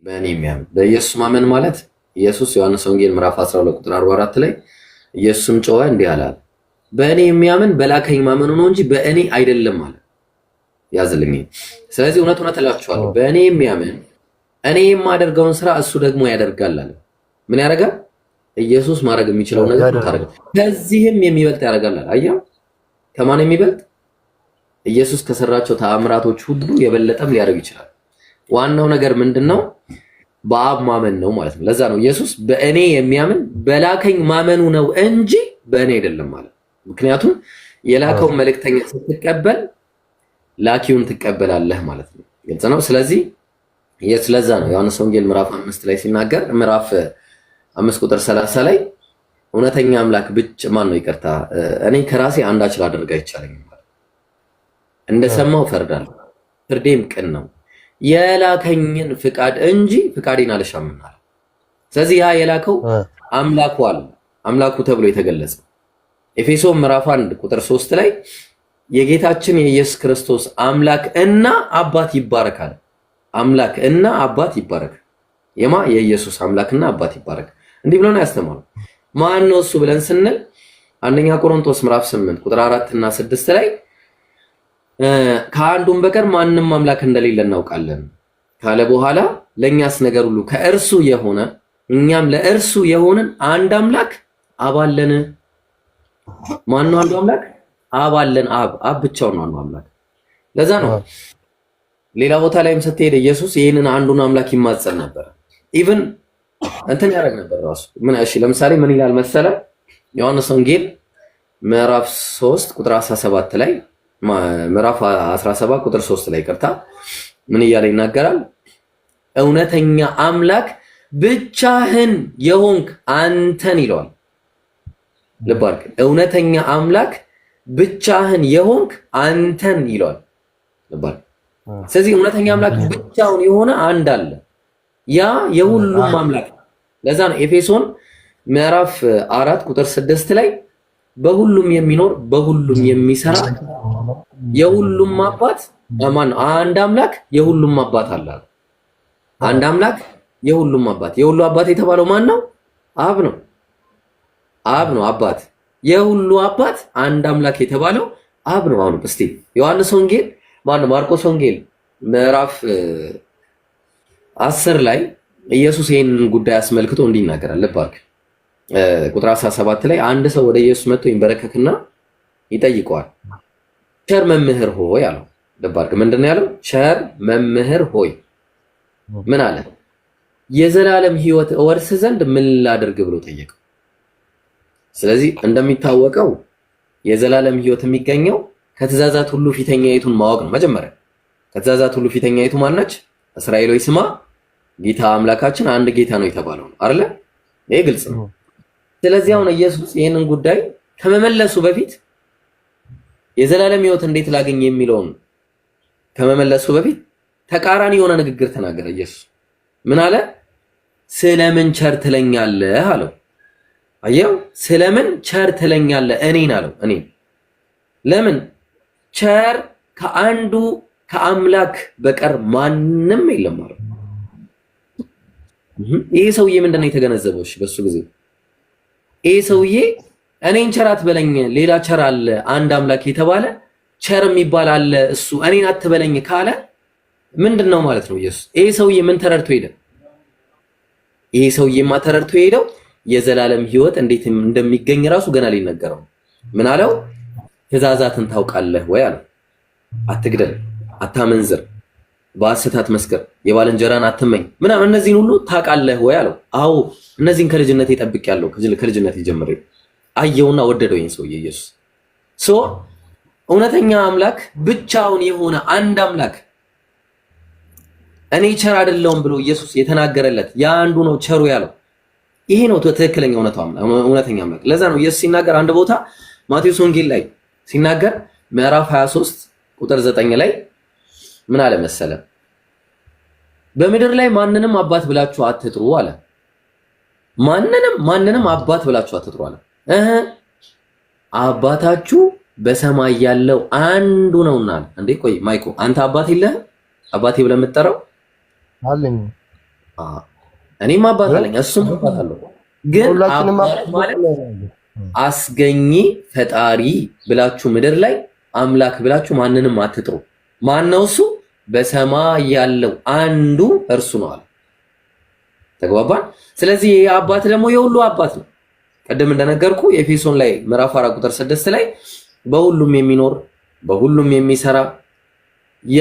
በእኔ የሚያምን በኢየሱስ ማመን ማለት ኢየሱስ ዮሐንስ ወንጌል ምዕራፍ 12 ቁጥር 44 ላይ ኢየሱስም ጮኸ እንዲህ አለ፣ በእኔ የሚያምን በላከኝ ማመኑ ነው እንጂ በእኔ አይደለም አለ። ያዝልኝ። ስለዚህ እውነት እውነት እላችኋለሁ በእኔ የሚያምን እኔ የማደርገውን ስራ እሱ ደግሞ ያደርጋል አለ። ምን ያደርጋል? ኢየሱስ ማድረግ የሚችለው ነገር ታደርጋል፣ ከዚህም የሚበልጥ ያደርጋል አለ። አየህ፣ ከማን የሚበልጥ? ኢየሱስ ከሰራቸው ተአምራቶች ሁሉ የበለጠም ሊያደርግ ይችላል። ዋናው ነገር ምንድነው? በአብ ማመን ነው ማለት ነው። ለዛ ነው ኢየሱስ በእኔ የሚያምን በላከኝ ማመኑ ነው እንጂ በእኔ አይደለም ማለት። ምክንያቱም የላከውን መልእክተኛ ስትቀበል ላኪውን ትቀበላለህ ማለት ነው። ግልጽ ነው። ስለዚህ ስለዛ ነው ዮሐንስ ወንጌል ምዕራፍ 5 ላይ ሲናገር ምዕራፍ 5 ቁጥር 30 ላይ እውነተኛ አምላክ ብቻ ማን ነው? ይቅርታ እኔ ከራሴ አንዳች ላደርግ አይቻለኝም ማለት እንደሰማው ፈርዳለሁ፣ ፍርዴም ቅን ነው፣ የላከኝን ፍቃድ እንጂ ፍቃዴን አልሻምናል። ስለዚህ ያ የላከው አምላኩ አለ፣ አምላኩ ተብሎ የተገለጸ ኤፌሶን ምዕራፍ 1 ቁጥር 3 ላይ የጌታችን የኢየሱስ ክርስቶስ አምላክ እና አባት ይባረካል። አምላክ እና አባት ይባረክ። የማ የኢየሱስ አምላክና አባት ይባረክ። እንዲህ ብሎ ነው ያስተማረው። ማን ነው እሱ ብለን ስንል አንደኛ ቆሮንቶስ ምዕራፍ 8 ቁጥር 4 እና 6 ላይ ከአንዱም በቀር ማንንም አምላክ እንደሌለ እናውቃለን ካለ በኋላ ለኛስ ነገር ሁሉ ከእርሱ የሆነ እኛም ለእርሱ የሆንን አንድ አምላክ አብ አለን። ማን ነው አንዱ አምላክ? አብ አለን። አብ ብቻውን ነው አምላክ። ለዛ ነው ሌላ ቦታ ላይም ስትሄድ ኢየሱስ ይሄንን አንዱን አምላክ ይማጸን ነበር። ኢቭን እንትን ያደርግ ነበር ራሱ። ምን እሺ፣ ለምሳሌ ምን ይላል መሰለ? ዮሐንስ ወንጌል ምዕራፍ 3 ቁጥር 17 ላይ ምዕራፍ 17 ቁጥር 3 ላይ ይቅርታ፣ ምን እያለ ይናገራል? እውነተኛ አምላክ ብቻህን የሆንክ አንተን ይለዋል። ልብ አድርግ። እውነተኛ አምላክ ብቻህን የሆንክ አንተን ይለዋል። ልብ አድርግ። ስለዚህ እውነተኛ አምላክ ብቻውን የሆነ አንድ አለ፣ ያ የሁሉም አምላክ። ለዛ ነው ኤፌሶን ምዕራፍ 4 ቁጥር 6 ላይ በሁሉም የሚኖር በሁሉም የሚሰራ የሁሉም አባት ማን ነው? አንድ አምላክ የሁሉም አባት አለ። አንድ አምላክ የሁሉም አባት። የሁሉ አባት የተባለው ማን ነው? አብ ነው። አብ ነው አባት። የሁሉ አባት አንድ አምላክ የተባለው አብ ነው። አሁን እስቲ ዮሐንስ ወንጌል ማን ማርቆስ ወንጌል ምዕራፍ 10 ላይ ኢየሱስ ይሄንን ጉዳይ አስመልክቶ እንዲህ ይናገራል። ልብ አድርግ። ቁጥር 17 ላይ አንድ ሰው ወደ ኢየሱስ መጥቶ ይንበረከክና ይጠይቀዋል። ቸር መምህር ሆይ አለው። ልብ አድርግ። ምንድነው ያለው? ቸር መምህር ሆይ ምን አለ? የዘላለም ሕይወት እወርስ ዘንድ ምን ላድርግ ብሎ ጠየቀው። ስለዚህ እንደሚታወቀው የዘላለም ሕይወት የሚገኘው ከትእዛዛት ሁሉ ፊተኛይቱን ማወቅ ነው። መጀመሪያ ከትእዛዛት ሁሉ ፊተኛይቱ ማነች? እስራኤሎች ስማ ጌታ አምላካችን አንድ ጌታ ነው የተባለው ነው አይደለ? ይሄ ግልጽ ነው። ስለዚህ አሁን ኢየሱስ ይሄንን ጉዳይ ከመመለሱ በፊት የዘላለም ሕይወት እንዴት ላገኝ የሚለውን ከመመለሱ በፊት ተቃራኒ የሆነ ንግግር ተናገረ። ኢየሱስ ምን አለ? ስለምን ቸር ትለኛለህ አለው። አየው፣ ስለምን ቸር ትለኛለህ እኔን አለው። እኔን ለምን? ቸር ከአንዱ ከአምላክ በቀር ማንም የለም ማለት ነው። ይሄ ሰውዬ ምንድነው የተገነዘበው? እሺ በሱ ጊዜ ይሄ ሰውዬ እኔን ቸር አትበለኝ፣ ሌላ ቸር አለ፣ አንድ አምላክ የተባለ ቸር የሚባል አለ፣ እሱ እኔን አትበለኝ ካለ ምንድነው ማለት ነው ኢየሱስ? ይሄ ሰውዬ ምን ተረድቶ ሄደ? ይሄ ሰውዬማ ተረድቶ ሄደው የዘላለም ሕይወት እንዴት እንደሚገኝ ራሱ ገና ሊነገረው። ምን አለው? ትእዛዛትን ታውቃለህ ወይ አለው። አትግደል፣ አታመንዝር፣ በሐሰት አትመስክር፣ የባልንጀራን አትመኝ ምናምን እነዚህን ሁሉ ታውቃለህ ወይ አለው። አዎ እነዚህን ከልጅነቴ ጠብቄያለሁ። ከልጅነቴ ጀምሬ አየውና ወደደው ይሄን ሰውዬ ኢየሱስ። እውነተኛ አምላክ ብቻውን የሆነ አንድ አምላክ እኔ ቸር አይደለሁም ብሎ ኢየሱስ የተናገረለት ያ አንዱ ነው ቸሩ ያለው። ይሄ ነው ትክክለኛ እውነተኛ አምላክ። ለዛ ነው ኢየሱስ ሲናገር አንድ ቦታ ማቴዎስ ወንጌል ላይ ሲናገር ምዕራፍ 23 ቁጥር 9 ላይ ምን አለ መሰለ? በምድር ላይ ማንንም አባት ብላችሁ አትጥሩ አለ። ማንንም አባት ብላችሁ አትጥሩ አለ። አባታችሁ በሰማይ ያለው አንዱ ነውና። እንዴ ቆይ ማይኮ አንተ አባት የለህ? አባቴ ብለህ የምትጠራው አለኝ። እኔም አባት አለኝ እሱም አባት አለው። ግን ማለት አስገኚ ፈጣሪ ብላችሁ ምድር ላይ አምላክ ብላችሁ ማንንም አትጥሩ። ማነው እሱ? በሰማይ ያለው አንዱ እርሱ ነው አለ። ተግባባን? ስለዚህ ይሄ አባት ደግሞ የሁሉ አባት ነው። ቀደም እንደነገርኩ ኤፌሶን ላይ ምዕራፍ 4 ቁጥር 6 ላይ በሁሉም የሚኖር በሁሉም የሚሰራ ያ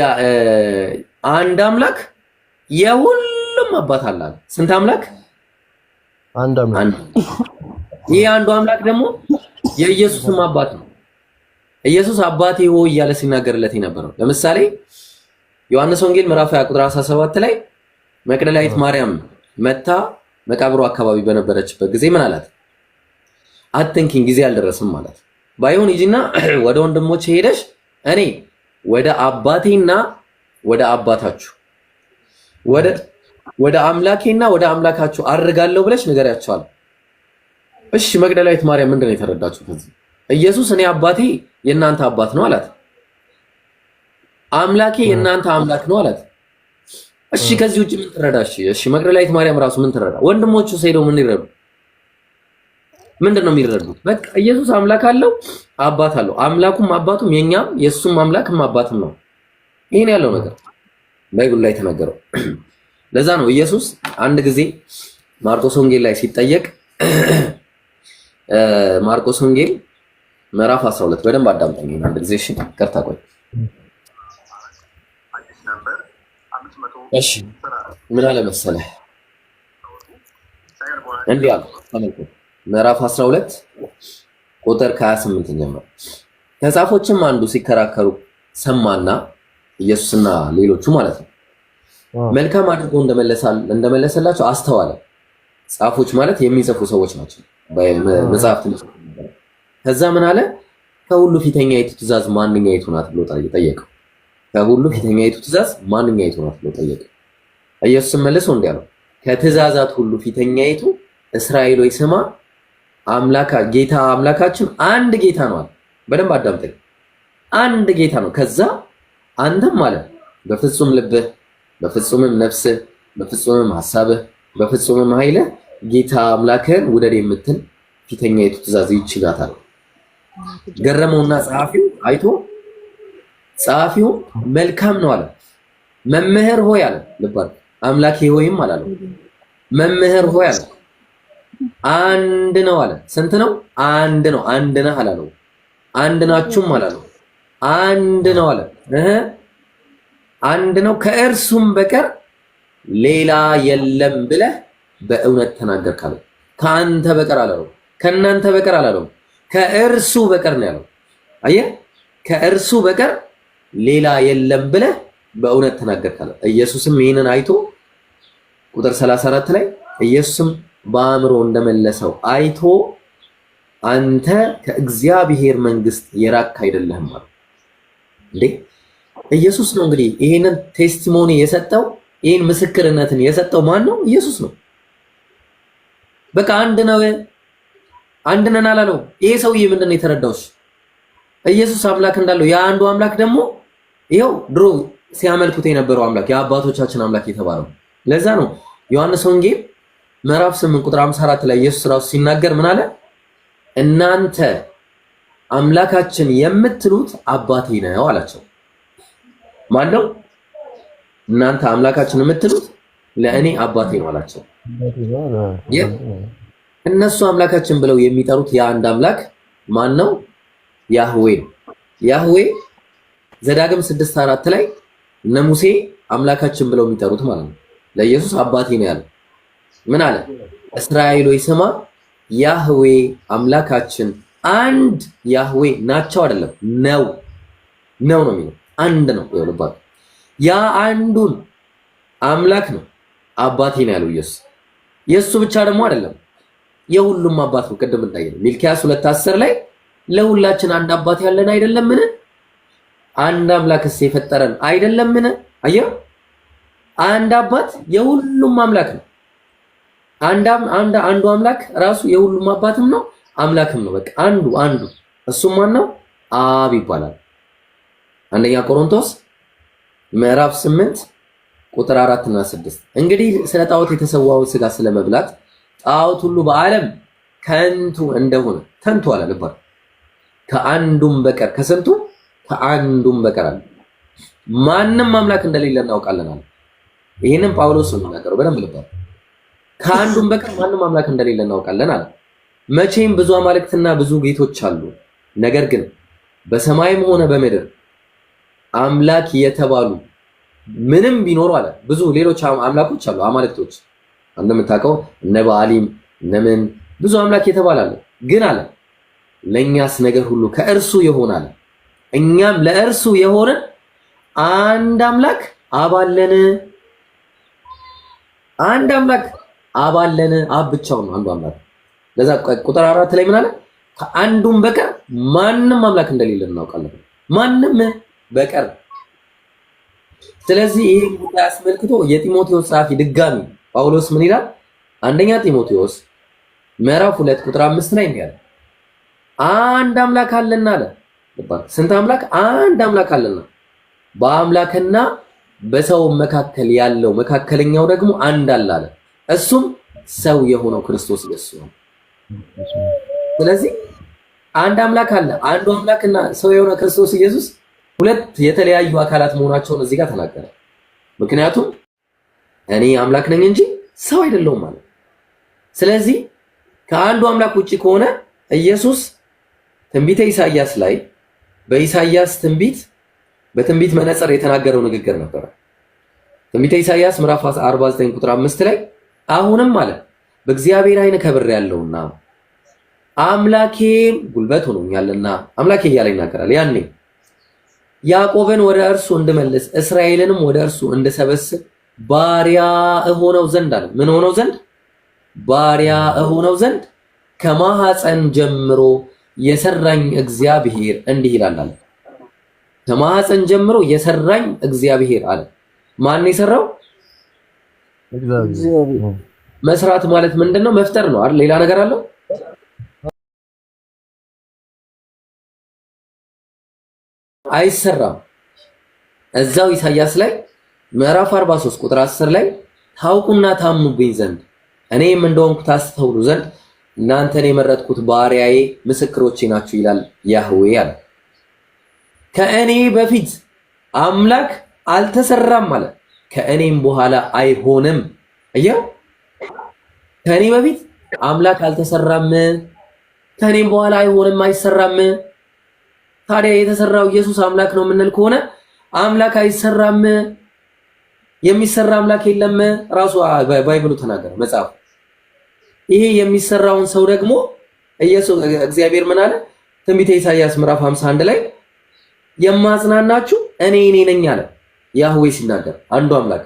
አንድ አምላክ የሁሉም አባት አለ። ስንት አምላክ? አንድ አምላክ። ይሄ አንዱ አምላክ ደግሞ የኢየሱስም አባት ነው። ኢየሱስ አባቴ ሆይ እያለ ሲናገርለት የነበረው ለምሳሌ ዮሐንስ ወንጌል ምዕራፍ 20 ቁጥር 17 ላይ መቅደላዊት ማርያም መታ መቃብሩ አካባቢ በነበረችበት ጊዜ ምን አላት? አትንኪኝ ጊዜ አልደረስም ማለት ባይሆን ሂጂና ወደ ወንድሞቼ ሄደሽ እኔ ወደ አባቴና ወደ አባታችሁ ወደ አምላኬና ወደ አምላካችሁ አርጋለሁ ብለሽ ንገሪያቸዋል። እሺ መቅደላዊት ማርያም ምንድነው የተረዳችው ከዚህ? ኢየሱስ እኔ አባቴ የእናንተ አባት ነው አላት። አምላኬ የእናንተ አምላክ ነው አላት። እሺ ከዚህ ውጭ ምን ትረዳሽ? እሺ መቅደላዊት ማርያም ራሱ ምን ትረዳ? ወንድሞቹ ሄደው ምን ይረዱ? ምንድነው የሚረዱት? በቃ ኢየሱስ አምላክ አለው አባት አለው። አምላኩም አባቱም የኛም የሱም አምላክም አባትም ነው። ይሄን ያለው ነገር ባይብል ላይ ተነገረው። ለዛ ነው ኢየሱስ አንድ ጊዜ ማርቆስ ወንጌል ላይ ሲጠየቅ ማርቆስ ወንጌል ምዕራፍ 12 በደንብ አዳምጠኝ አንድ ጊዜ እሺ። ከርታ ቆይ እሺ ምን አለ መሰለህ? እንዲህ አለ ተመልከቱ። ምዕራፍ 12 ቁጥር ከ28 ጀምሮ ከጻፎችም አንዱ ሲከራከሩ ሰማና ኢየሱስና ሌሎቹ ማለት ነው መልካም አድርጎ እንደመለሰላቸው አስተዋለ። ጻፎች ማለት የሚጽፉ ሰዎች ናቸው በመጽሐፍት። ከዛ ምን አለ? ከሁሉ ፊተኛይቱ ትእዛዝ ማንኛይቱ ናት ብሎ ጠየቀው። ከሁሉ ፊተኛይቱ ትእዛዝ ማንኛይቱ ናት ብሎ ጠየቀው። ኢየሱስ መልሶ እንዲህ አለው፣ ከትእዛዛት ሁሉ ፊተኛይቱ እስራኤል ሆይ ስማ ጌታ አምላካችን አንድ ጌታ ነው አለ። በደንብ አዳምጠኝ። አንድ ጌታ ነው። ከዛ አንተም ማለት በፍጹም ልብህ፣ በፍጹምም ነፍስህ፣ በፍጹምም ሐሳብህ፣ በፍጹምም ኃይልህ ጌታ አምላክህን ውደድ የምትል ፊተኛይቱ ትእዛዝ ይህች ናት አለ። ገረመውና ጸሐፊው መልካም ነው አለ። መምህር ሆይ አለ። ልባል አምላኬ ሆይም አላለው። መምህር ሆይ አለ። አንድ ነው አለ። ስንት ነው? አንድ ነው። አንድ ነህ አላለው። አንድ ናችሁም አላለው። አንድ ነው አለ። አንድ ነው ከእርሱም በቀር ሌላ የለም ብለህ በእውነት ተናገርክ አለው። ከአንተ በቀር አላለው። ከእናንተ በቀር አላለው። ከእርሱ በቀር ነው ያለው። አየህ፣ ከእርሱ በቀር ሌላ የለም ብለህ በእውነት ተናገርክ አለው። ኢየሱስም ይህንን አይቶ ቁጥር 34 ላይ ኢየሱስም በአእምሮ እንደመለሰው አይቶ አንተ ከእግዚአብሔር መንግስት የራቅክ አይደለህም አለ። እንዴ ኢየሱስ ነው እንግዲህ ይሄንን ቴስቲሞኒ የሰጠው፣ ይሄን ምስክርነትን የሰጠው ማን ነው? ኢየሱስ ነው። በቃ አንድ ነው፣ አንድ ነን አላለው። ይሄ ሰውዬ ምንድነው የተረዳውሽ? ኢየሱስ አምላክ እንዳለው ያ አንዱ አምላክ ደግሞ ይኸው ድሮ ሲያመልኩት የነበረው አምላክ የአባቶቻችን አምላክ የተባለው። ለዛ ነው ዮሐንስ ወንጌል ምዕራፍ 8 ቁጥር 54 ላይ ኢየሱስ ራሱ ሲናገር ምን አለ? እናንተ አምላካችን የምትሉት አባቴ ነው አላቸው። ማን ነው? እናንተ አምላካችን የምትሉት ለእኔ አባቴ ነው አላቸው። እነሱ አምላካችን ብለው የሚጠሩት የአንድ አምላክ ማን ነው? ያህዌ ነው። ያህዌ ዘዳግም 6:4 ላይ እነ ሙሴ አምላካችን ብለው የሚጠሩት ማለት ነው። ለኢየሱስ አባቴ ነው ያለው። ምን አለ? እስራኤል ሆይ ስማ ያህዌ አምላካችን አንድ ያህዌ ናቸው አይደለም ነው ነው የሚለው አንድ ነው ይሉባል። ያ አንዱን አምላክ ነው አባቴ ነው ያለው ኢየሱስ። የሱ ብቻ ደግሞ አይደለም የሁሉም አባት ነው። ቅድም እንዳየነው ሚልክያስ 2:10 ላይ ለሁላችን አንድ አባት ያለን አይደለምን? አንድ አምላክስ የፈጠረን አይደለምን? አየው፣ አንድ አባት የሁሉም አምላክ ነው። አንዱ አምላክ ራሱ የሁሉም አባትም ነው አምላክም ነው። በቃ አንዱ እሱም ማን ነው? አብ ይባላል። አንደኛ ቆሮንቶስ ምዕራፍ 8 ቁጥር 4 እና 6 እንግዲህ ስለ ጣዖት የተሰዋውን ስጋ ስለመብላት ጣዖት ሁሉ በዓለም ከንቱ እንደሆነ ተንቱ አለ ልባል ከአንዱም በቀር ከስንቱ ከአንዱም በቀር አለ ማንም አምላክ እንደሌለ እናውቃለን አለ። ይሄንን ጳውሎስ ነው የሚናገረው። በደንብ ልባል ከአንዱም በቀር ማንም አምላክ እንደሌለ እናውቃለን አለ። መቼም ብዙ አማልክትና ብዙ ጌቶች አሉ፣ ነገር ግን በሰማይም ሆነ በምድር አምላክ የተባሉ ምንም ቢኖሩ አለ ብዙ ሌሎች አምላኮች አሉ አማልክቶች እንደምታውቀው እነ በአሊም እነምን ብዙ አምላክ የተባላለ ግን አለ ለኛስ ነገር ሁሉ ከእርሱ ይሆናል እኛም ለእርሱ የሆነን አንድ አምላክ አባለን አብ ብቻውን ነው አንዱ አምላክ። ለዛ ቁጥር 4 ላይ ምን አለ ከአንዱም በቀር ማንም አምላክ እንደሌለ እናውቃለን ማንም በቀር። ስለዚህ ይሄ ጉዳይ አስመልክቶ የጢሞቴዎስ ጻፊ ድጋሚ ጳውሎስ ምን ይላል? አንደኛ ጢሞቴዎስ ምዕራፍ 2 ቁጥር 5 ላይ እንዲህ አለ አንድ አምላክ አለና አለ። ስንት አምላክ? አንድ አምላክ አለና በአምላክና በሰው መካከል ያለው መካከለኛው ደግሞ አንድ አለ። እሱም ሰው የሆነው ክርስቶስ ኢየሱስ ነው። ስለዚህ አንድ አምላክ አለ። አንዱ አምላክና ሰው የሆነው ክርስቶስ ኢየሱስ ሁለት የተለያዩ አካላት መሆናቸውን እዚህ ጋር ተናገረ። ምክንያቱም እኔ አምላክ ነኝ እንጂ ሰው አይደለሁም ማለት። ስለዚህ ከአንዱ አምላክ ውጪ ከሆነ ኢየሱስ ትንቢተ ኢሳይያስ ላይ በኢሳይያስ በትንቢት መነጽር የተናገረው ንግግር ነበር። ትንቢተ ኢሳይያስ ምዕራፍ 49 ቁጥር 5 ላይ አሁንም አለ በእግዚአብሔር ዓይን ከብሬያለሁና አምላኬም ጉልበት ሆኖኛልና አምላኬ እያለ ይናገራል። ያኔ ያዕቆብን ወደ እርሱ እንድመልስ እስራኤልንም ወደ እርሱ እንድሰበስብ ባሪያ እሆነው ዘንድ አለ። ምን ሆነው ዘንድ? ባሪያ እሆነው ዘንድ ከማህፀን ጀምሮ የሰራኝ እግዚአብሔር እንዲህ ይላል አለ። ከማህፀን ጀምሮ የሰራኝ እግዚአብሔር አለ። ማን የሰራው? እግዚአብሔር። መስራት ማለት ምንድነው? መፍጠር ነው አይደል? ሌላ ነገር አለው? አይሰራም። እዛው ኢሳይያስ ላይ ምዕራፍ 43 ቁጥር 10 ላይ ታውቁና ታምኑብኝ ዘንድ እኔም እንደሆንኩ ታስተውሉ ዘንድ እናንተን የመረጥኩት ባሪያዬ ምስክሮቼ ናችሁ ይላል ያህዌ አለ። ከእኔ በፊት አምላክ አልተሰራም አለ፣ ከእኔም በኋላ አይሆንም። አየው፣ ከእኔ በፊት አምላክ አልተሰራም፣ ከእኔም በኋላ አይሆንም፣ አይሰራም። ታዲያ የተሰራው ኢየሱስ አምላክ ነው የምንል ከሆነ አምላክ አይሰራም፣ የሚሰራ አምላክ የለም። ራሱ ባይብሉ ተናገረ መጽሐፍ። ይሄ የሚሰራውን ሰው ደግሞ ኢየሱስ እግዚአብሔር ምን አለ? ትንቢተ ኢሳይያስ ምዕራፍ 51 ላይ የማጽናናችሁ እኔ ነኝ አለ ያህዌ ሲናገር። አንዱ አምላክ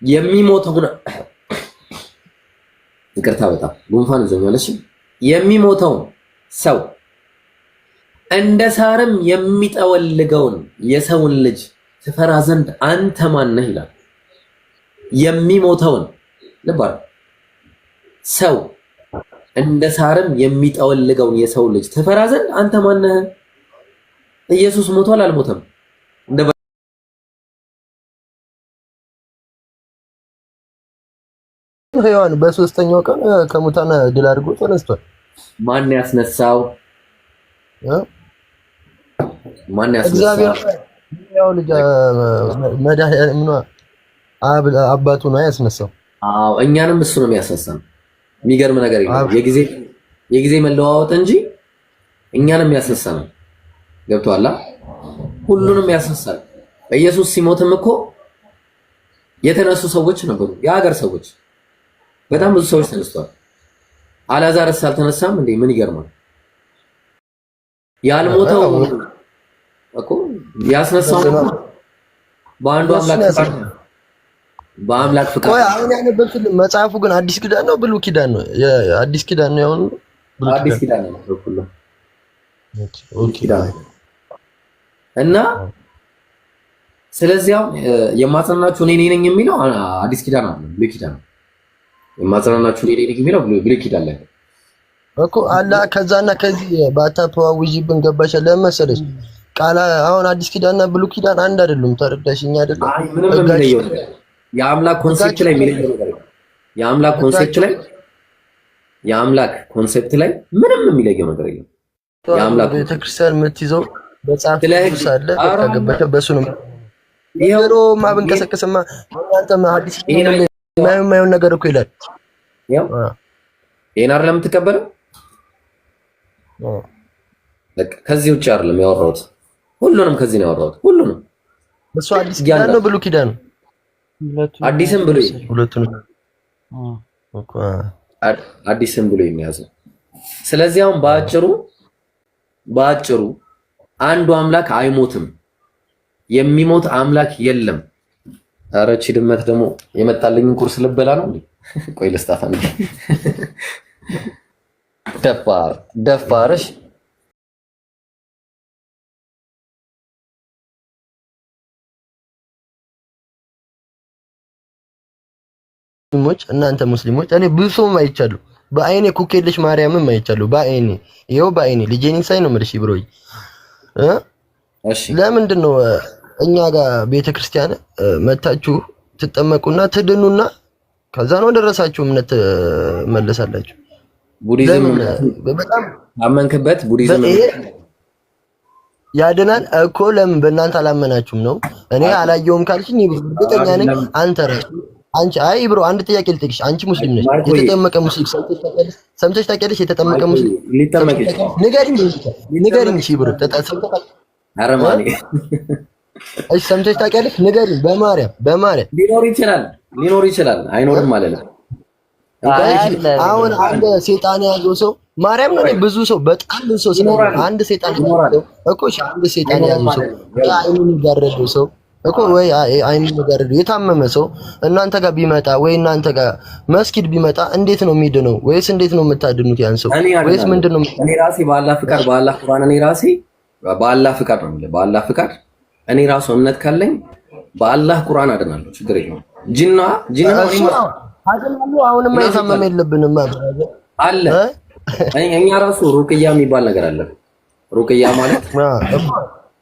የሚሞተውን ይቅርታ በጣም ጉንፋን ይዞኛል። እሺ የሚሞተውን ሰው እንደ ሳርም የሚጠወልገውን የሰውን ልጅ ትፈራ ዘንድ አንተ ማን ነህ ይላል። የሚሞተውን ልባል ሰው እንደ ሳርም የሚጠወልገውን የሰው ልጅ ትፈራ ዘንድ አንተ ማን ነህ? ኢየሱስ ሞቷል አልሞተም? እንደ ሔዋን በሶስተኛው ቀን ከሙታን ድል አድርጎ ተነስቷል። ማን ያስነሳው? ማን ያስነሳው? እግዚአብሔር ያው ልጅ መድኃኒዓለም ነው አባቱ ነው ያስነሳው። አዎ እኛንም እሱ ነው የሚያስነሳው። የሚገርም ነገር የለም። የጊዜ መለዋወጥ እንጂ እኛንም ያስነሳናል። ገብቶሃል? ሁሉንም ያስነሳል። ኢየሱስ ሲሞትም እኮ የተነሱ ሰዎች ነበሩ፣ የሀገር ሰዎች። በጣም ብዙ ሰዎች ተነስተዋል። አልዓዛርስ አልተነሳም እንዴ? ምን ይገርማል። ያልሞተው እኮ ያስነሳው በአንዱ በአምላክ ፍቃድ። ቆይ አሁን ያነበብኩት መጽሐፉ ግን አዲስ ኪዳን ነው ብሉይ ኪዳን ነው? አዲስ ኪዳን ነው። ያሁን አዲስ ኪዳን ነው ሁሉ ኪዳን እና ስለዚህ አሁን የማጽናናችሁ እኔ ነኝ የሚለው አዲስ ኪዳን ነው፣ ብሉይ ኪዳን ነው። የማጽናናችሁ እኔ ነኝ የሚለው ብሉይ ኪዳን ላይ እኮ አላ ከዛና ከዚህ ባታተዋውጂብን ገባሽ ለመሰለሽ ቃል አሁን አዲስ ኪዳንና ብሉይ ኪዳን አንድ አይደሉም። ተረዳሽኝ አይደለም? አይ ምንም የአምላክ ኮንሴፕት ላይ የሚለየው ነገር የለም። የአምላክ ኮንሴፕት ላይ ምንም የሚለየው ነገር የለም። የአምላክ ቤተክርስቲያን የምትይዘው መጽሐፍ ቅዱስ አለ። በቃ ገባህ? በሱ ነው ይሄሮ ማብንቀሰቀስማ አንተ ሐዲስ የማይሆን ነገር እኮ ይላል። ያው ይሄን አይደለም የምትቀበለው። በቃ ከዚህ ውጭ አይደለም ያወራሁት። ሁሉንም ከዚህ ነው ያወራሁት። ሁሉንም እሱ አዲስ ኪዳን ነው ብሉ ኪዳን ነው። አዲስም ብሉ ሁለቱን እኮ አዲስም ብሉ የሚያዘው። ስለዚህ አሁን በአጭሩ አንዱ አምላክ አይሞትም። የሚሞት አምላክ የለም። ኧረ እቺ ድመት ደግሞ የመጣልኝን ቁርስ ልበላ ነው እንዴ? ቆይ ልስጣት እንዴ። ደፋርሽ እናንተ ሙስሊሞች እኔ ብዙም አይቻለሁ። በአይኔ ኩኬልሽ ማርያምም አይቻለሁ። በአይኔ ልጄን ሳይ ነው የምልሽ ብሮይ። እሺ ለምንድን ነው እኛ ጋር ቤተክርስቲያን መታችሁ ትጠመቁና ትድኑና ከዛ ነው ደረሳችሁ እምነት መለሳላችሁ? ቡዲዝም በጣም አመንክበት። ቡዲዝም ያድናል እኮ ለምን በእናንተ አላመናችሁም ነው? እኔ አላየውም ካልሽኝ እርግጠኛ ነኝ አንተ አንቺ አይ ብሮ አንድ ጥያቄ ልጠይቅሽ። አንቺ ሙስሊም ነሽ? የተጠመቀ ሙስሊም ሰምተሽ ታውቂያለሽ? የተጠመቀ ሙስሊም ንገሪኝ። እሺ ብሮ አረማኒ እሺ ሰምተሽ ታውቂያለሽ? ንገሪኝ። በማርያም ሊኖር ይችላል አይኖርም ማለት ነው። አሁን አንድ ሰይጣን ያዘው ሰው ማርያም ነው። ብዙ ሰው በጣም ብዙ ሰው ስለሆነ አንድ ሰይጣን ያዘው እኮ አንድ ሰይጣን ያዘው ሰው አይኑን ይጋረደው ሰው እኮ ወይ አይኑን ይጋረደው የታመመ ሰው እናንተ ጋር ቢመጣ ወይ እናንተ ጋር መስጊድ ቢመጣ እንዴት ነው የሚድነው? ወይስ እንዴት ነው የምታድኑት ያን ሰው? ወይስ ምንድነው? እኔ ራሴ በአላህ ፍቃድ በአላህ ቁርአን እኔ ራሴ በአላህ ፍቃድ ነው የምልህ። በአላህ ፍቃድ እኔ ራሱ እምነት ካለኝ በአላህ ቁርአን አድናለሁ። ችግር የለውም። ጂና አድናለሁ። አሁንም የታመመ የለብንም አለ። እኛ ራሱ ሩቅያ የሚባል ነገር አለ። ሩቅያ ማለት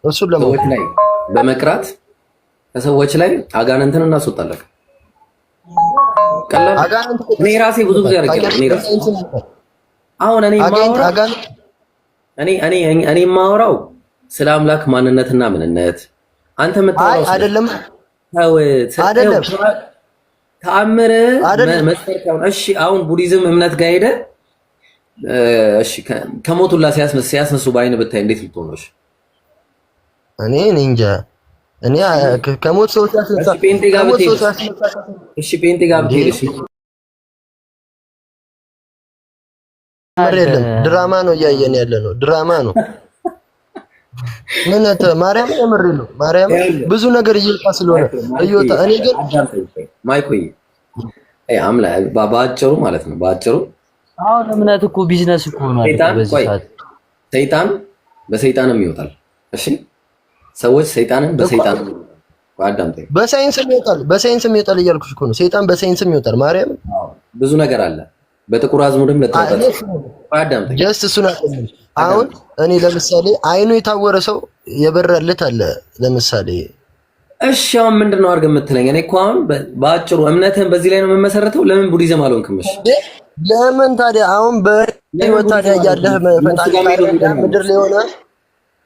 እሱ ለሰዎች ላይ በመቅራት ከሰዎች ላይ አጋንንትን እናስወጣለን። ቀላል እኔ ራሴ ብዙ ጊዜ አድርጌያለሁ። አሁን እኔ የማወራው ስለ አምላክ ማንነትና ምንነት አንተ የምታወራው አይደለም ተአምር መስፈርታውን። እሺ አሁን ቡዲዝም እምነት ጋር ሄደ እሺ ከሞቱላ ሲያስነሱ በአይን ብታይ እንዴት ልትሆን ነው? እኔ እንጃ። እኔ ከሞት ሰው ሲያስነሳ እሺ ጴንጤ ጋር ብትሄድ የለም ድራማ ነው እያየን ያለ ነው። ድራማ ነው። ምንተ ማርያም የምር ነው። ማርያም ብዙ ነገር እየወጣ ስለሆነ እየወጣ እኔ ግን ማይኮይ አምላ ባጭሩ ማለት ነው። ባጭሩ አሁን እምነት እኮ ቢዝነስ እኮ ነው። ሰይጣን በሰይጣንም ይወጣል። እሺ ሰዎች ሰይጣንን በሰይጣን አዳምጠኝ። በሳይንስም ይወጣል እያልኩሽ እኮ ነው። ሰይጣን በሳይንስም ይወጣል። ማርያም ብዙ ነገር አለ። በጥቁር አዝሙድም ለተወጣ አዳምጠኝ። ጀስት እሱን አሁን እኔ ለምሳሌ አይኑ የታወረ ሰው የበራለት አለ ለምሳሌ። እሺ አሁን ምንድነው አድርገህ የምትለኝ? እኔ እኮ አሁን በአጭሩ እምነትህን በዚህ ላይ ነው የምመሰረተው። ለምን ቡዲዝም አልሆንክም? እሺ ለምን ታዲያ አሁን በህይወት ታዲያ ያለህ ፈጣሪ ምድር ላይ ሆነ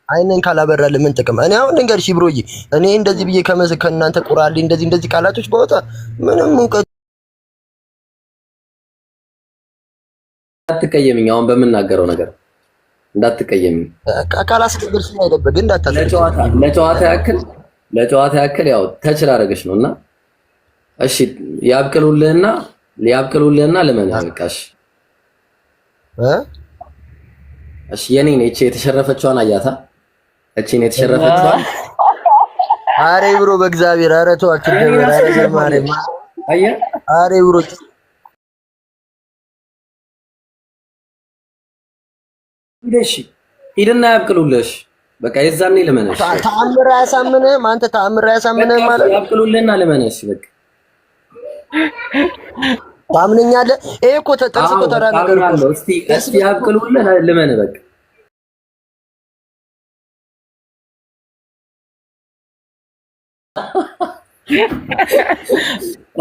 አይነን ካላበራልህ ምን ጥቅም? እኔ አሁን ልንገርሽ ብሮዬ፣ እኔ እንደዚህ ብዬ ከእናንተ ቁራሌ እንደዚህ ቃላቶች ባወጣ ምንም እውቀት እንዳትቀየምኝ። አሁን በምናገረው ነገር እንዳትቀየምኝ። ካላስከብር ስለማይደበቅ ግን ለጨዋታ ያክል ያው ተችል አደረገሽ ነውና እሺ ያብቅሉልህና ለምን አልቃሽ? እሺ የኔ ነች የተሸረፈችዋን አያታ እቺን የተሸረፈችዋን አሬ ብሮ በእግዚአብሔር አረ ተው አትደበር። አረ ዘማሬ አየ አሬ ብሮ እሺ ሂድና ያብቅሉልሽ። በቃ የዛኔ ለመነሽ ተአምር አያሳምንህም። አንተ ተአምር አያሳምንህም ማለት ያብቅሉልህና ለመነሽ በቃ ታምነኛለህ። ይሄ እኮ ተጠርጽቆ ተራ ነገር ነው። እስቲ ያብቅሉልህ ለመነ በቃ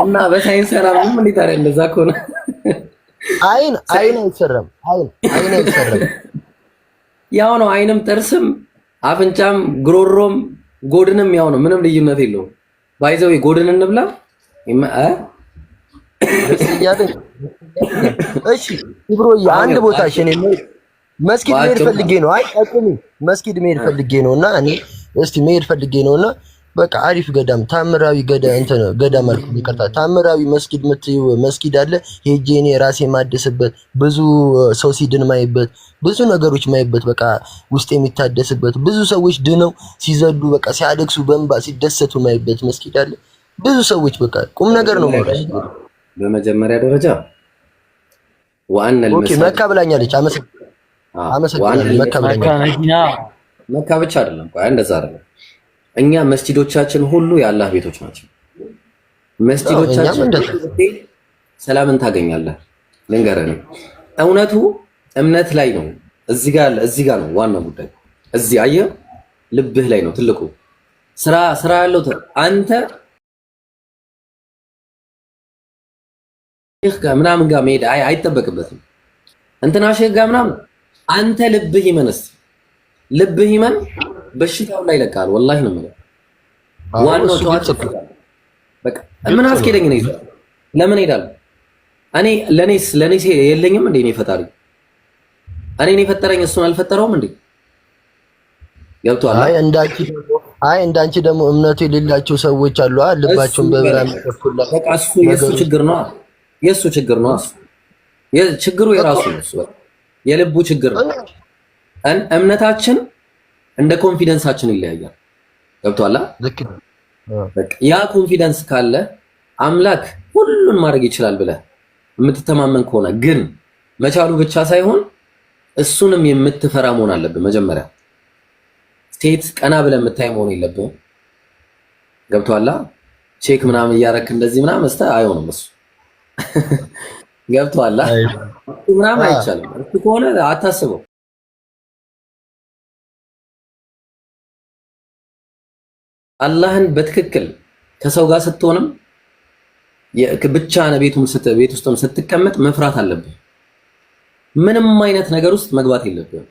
እና በሳይንስ ሰራ ምንም እንዴት አይደል? እንደዛ ከሆነ አይን አይሰራም። አይን አይሰራም። ያው ነው። አይንም ጥርስም አፍንጫም ጉሮሮም ጎድንም ያው ነው። ምንም ልዩነት የለውም። ባይዘው ጎድን እንብላ እሺ ብሮዬ፣ አንድ ቦታ እኔ መስጊድ መሄድ ፈልጌ ነው። አይ አቁሚ፣ መስጊድ መሄድ ፈልጌ ነውና እኔ እስቲ መሄድ ፈልጌ ነውና በቃ አሪፍ ገዳም ታምራዊ ገዳም አልኩ፣ ይቅርታ ታምራዊ መስጊድ የምትይው መስጊድ አለ። ሄጄ እኔ ራሴ ማደስበት ብዙ ሰው ሲድን ማይበት ብዙ ነገሮች ማይበት በቃ ውስጥ የሚታደስበት ብዙ ሰዎች ድነው ሲዘሉ በቃ ሲያለቅሱ በእንባ ሲደሰቱ ማይበት መስጊድ አለ። ብዙ ሰዎች በቃ ቁም ነገር ነው ማለት ነው። በመጀመሪያ ደረጃ መካ ብላኛለች። አመሰግናለሁ። መካ ብላኛለች። መካ ብቻ አይደለም፣ ቆይ እንደዛ አይደለም። እኛ መስጂዶቻችን ሁሉ የአላህ ቤቶች ናቸው። መስጂዶቻችን ሰላምን ታገኛለህ። ልንገርህ፣ እውነቱ እምነት ላይ ነው። እዚህ ጋር ነው ዋናው ጉዳይ። እዚህ አየህ፣ ልብህ ላይ ነው ትልቁ ስራ ያለው አንተ ምናምን ጋር መሄድ አይጠበቅበትም። እንትና ሼህ ጋር ምናምን አንተ ልብህ ይመን በሽታው ላይ ይለቃል። ወላሂ ነው የምልህ። ዋናው ተዋጽ በቃ ምን አስኬደኝ ነው ይዟል። ለምን ሄዳለሁ እኔ? ለኔስ የለኝም እንዴ? እኔ ፈጣሪ እኔ የፈጠረኝ እሱን አልፈጠረውም እንዴ? ገብቶሃል? እንዳንቺ ደግሞ እምነቱ የሌላቸው ሰዎች አሉ። ልባቸውን በብርሃን ተፈኩላ። በቃ እሱ የሱ ችግር ነው። የሱ ችግር ነው። ችግሩ የራሱ ነው። የልቡ ችግር ነው። እምነታችን እንደ ኮንፊደንሳችን ይለያያል። ገብቶሃል? ያ ኮንፊደንስ ካለ አምላክ ሁሉን ማድረግ ይችላል ብለህ የምትተማመን ከሆነ ግን መቻሉ ብቻ ሳይሆን እሱንም የምትፈራ መሆን አለብህ። መጀመሪያ ሴት ቀና ብለህ የምታይ መሆን የለብህም። ገብቶሃል? ቼክ ምናምን እያረክ እንደዚህ ምናምን አይሆንም እሱ ገብቶሃል? ምናምን አይቻልም። እሱ ከሆነ አታስበው። አላህን በትክክል ከሰው ጋር ስትሆንም ብቻህን ቤት ውስጥም ስትቀመጥ መፍራት አለብህ። ምንም አይነት ነገር ውስጥ መግባት የለብህም።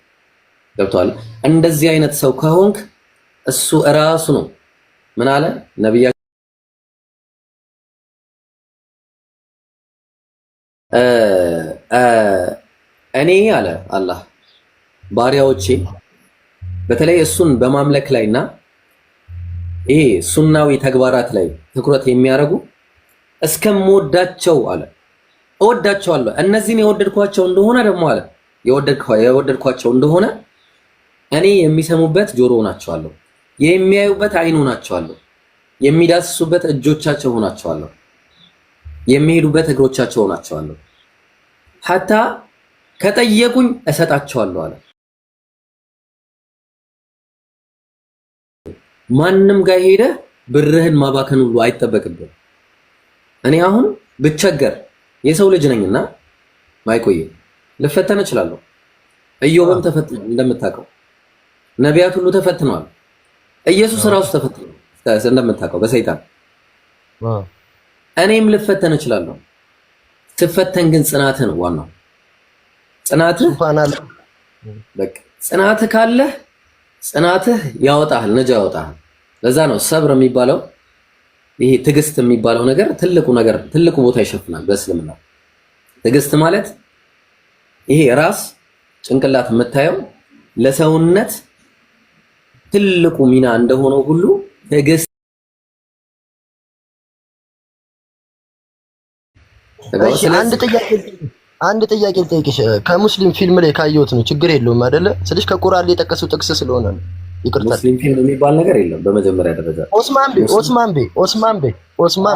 ገብቶሃል? እንደዚህ አይነት ሰው ከሆንክ እሱ እራሱ ነው ምን አለ ነብያ እኔ አለ አላህ ባሪያዎቼ በተለይ እሱን በማምለክ ላይና ይሄ ሱናዊ ተግባራት ላይ ትኩረት የሚያደርጉ እስከምወዳቸው አለ እወዳቸዋለሁ። እነዚህን የወደድኳቸው እንደሆነ ደግሞ አለ የወደድኳቸው እንደሆነ እኔ የሚሰሙበት ጆሮ ሆናቸዋለሁ፣ የሚያዩበት አይን ሆናቸዋለሁ፣ የሚዳስሱበት እጆቻቸው ሆናቸዋለሁ፣ የሚሄዱበት እግሮቻቸው ሆናቸዋለሁ፣ ሐታ ከጠየቁኝ እሰጣቸዋለሁ አለ። ማንም ጋር ሄደህ ብርህን ማባከን ሁሉ አይጠበቅብህም። እኔ አሁን ብቸገር የሰው ልጅ ነኝና ማይቆይ ልፈተን እችላለሁ። ኢዮብም ተፈትኗል እንደምታውቀው፣ ነቢያት ሁሉ ተፈትነዋል። ኢየሱስ ራሱ ተፈትኗል እንደምታውቀው በሰይጣን። እኔም ልፈተን እችላለሁ። ትፈተን ግን ጽናትህ ነው ዋናው። ጽናትህ ካለህ ጽናትህ ያወጣል፣ ነጃ ያወጣል። ለዛ ነው ሰብር የሚባለው ይሄ ትዕግስት የሚባለው ነገር ትልቁ ቦታ ይሸፍናል በእስልምና። ትዕግስት ማለት ይሄ ራስ ጭንቅላት የምታየው ለሰውነት ትልቁ ሚና እንደሆነው ሁሉ ትዕግስት አንድ ጥያቄ ልጠይቅሽ። ከሙስሊም ፊልም ላይ ካየሁት ነው፣ ችግር የለውም አይደለ? ስለዚህ ከቁርአን ላይ የጠቀሰው ጥቅስ ስለሆነ ነው። ይቅርታ። ሙስሊም ፊልም የሚባል ነገር የለም። በመጀመሪያ ደረጃ ኦስማን ቤ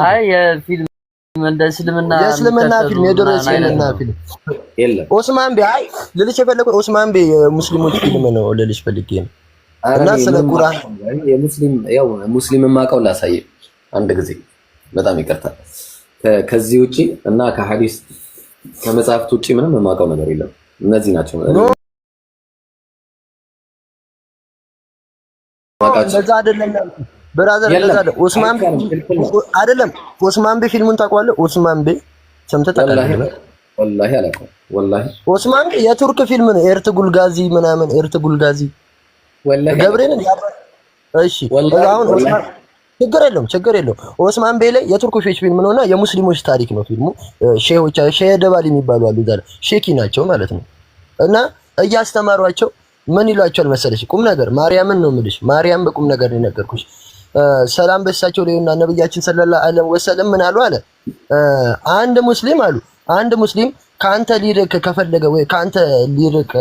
አይ የፊልም እንደ እስልምና የእስልምና ፊልም የድሮ እስልምና ፊልም የለም። ኦስማን ቤ አይ ልልሽ የፈለኩት ኦስማን ቤ የሙስሊሞች ፊልም ነው ልልሽ ፈልጌ ነው። እና ስለ ቁርአን ሙስሊም ማቀው ላሳየ አንድ ጊዜ። በጣም ይቅርታ። ከዚህ ውጪ እና ከሐዲስ ከመጽሐፍት ውጪ ምንም የማውቀው ነገር የለም። እነዚህ ናቸው። እንደዛ አይደለም ብራዘር እንደዛ አይደለም። ኦስማን አይደለም ኦስማን ቤ ፊልሙን ታውቀዋለህ? ኦስማን ቤ ሰምተህ ታውቃለህ? ወላሂ አላውቀውም። ወላሂ ኦስማን የቱርክ ፊልም ነው። ኤርቱጉል ጋዚ ምናምን ኤርቱጉል ጋዚ ወላሂ ገብርኤልን እሺ አሁን ኦስማን ችግር የለውም። ኦስማን ቤ ላይ የቱርኮች ፊልም ነውና የሙስሊሞች ታሪክ ነው ፊልሙ። ሼሆች ሼህ ደባል የሚባሉ አሉ ዛሬ ሼኪ ናቸው ማለት ነው። እና እያስተማሯቸው ምን ይሏቸዋል መሰለሽ? ቁም ነገር ማርያምን ነው የምልሽ። ማርያም በቁም ነገር ነው የነገርኩሽ። ሰላም በሳቸው ላይና ነብያችን ሰለላሁ ዐለይሂ ወሰለም ምን አሉ አለ አንድ ሙስሊም ካንተ ሊርቅ ከፈለገ ወይ ካንተ ሊርቅ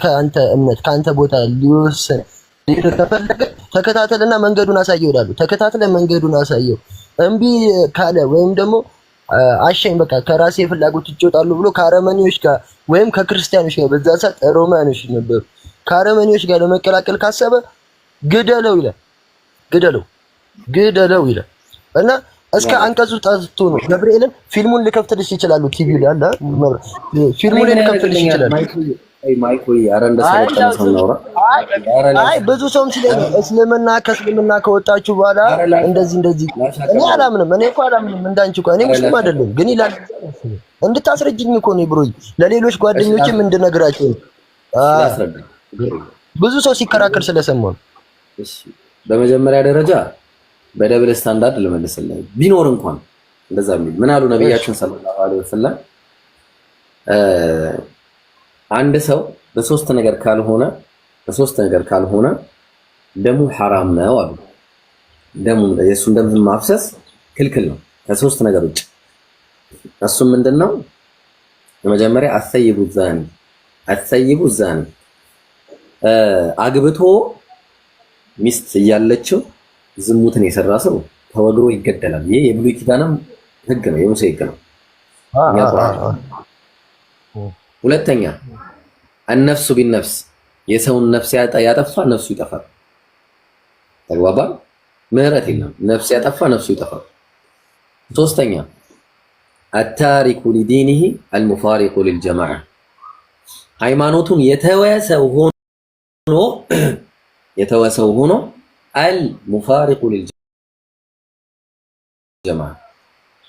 ካንተ እምነት ካንተ ቦታ ሊወስን ሊርቅ ከፈለገ ተከታተልና መንገዱን አሳየው ይላሉ። ተከታተለ መንገዱን አሳየው። እምቢ ካለ ወይም ደግሞ አሸኝ በቃ ከራሴ ፍላጎት ይወጣሉ ብሎ ከአረመኔዎች ጋር ወይም ከክርስቲያኖች ጋር በዛ ሰዓት ሮማኖች ነበሩ ከአረመኔዎች ጋር ለመቀላቀል ካሰበ ግደለው ይላል። ግደለው ይላል እና እስከ አንቀጹ ጠዝቶ ነው ገብርኤልን ፊልሙን ልከፍትልሽ ይችላሉ። ቲቪ ላይ አለ ፊልሙን ልከፍትልሽ ይችላል። አይ ብዙ ሰውም ሲለኝ ከእስልምና ከወጣችሁ በኋላ እንደዚህ እኔ አላምንም። እኔ እኮ አላምንም እንዳንቺ እኮ እኔ ሙስሊም አይደለም ግን ይላል። እንድታስረጅኝ እኮ ነው ብሮይ፣ ለሌሎች ጓደኞችም እንድነግራቸው ነው። ብዙ ሰው ሲከራከር ስለሰማሁ ነው። በመጀመሪያ ደረጃ በደብል ስታንዳርድ ልመልስልህ ቢኖር እንኳን እንደዛ የሚል ምን አሉ ነብያችን ሰለላሁ ዐለይሂ ወሰለም አንድ ሰው በሶስት ነገር ካልሆነ ደሙ ሐራም ነው አሉ። የእሱን ደም ማፍሰስ ክልክል ነው ከሶስት ነገር ውጭ። እሱም ምንድነው? የመጀመሪያ አሰይቡ ዛኒ አግብቶ ሚስት እያለችው ዝሙትን የሰራ ሰው ተወግሮ ይገደላል። ይሄ የብሉይ ኪዳንም ህግ ነው፣ የሙሴ ህግ ነው። ሁለተኛ النفس بالنفس የሰውን ነፍስ ያጠፋ ነፍሱ ይጠፋል። ተግባባ? ምህረት የለም። ነፍስ ያጠፋ ነፍሱ ይጠፋል። ሶስተኛ التارك لدينه المفارق للجماعة ሃይማኖቱን የተወ ሰው ሆኖ المفارق للجماعة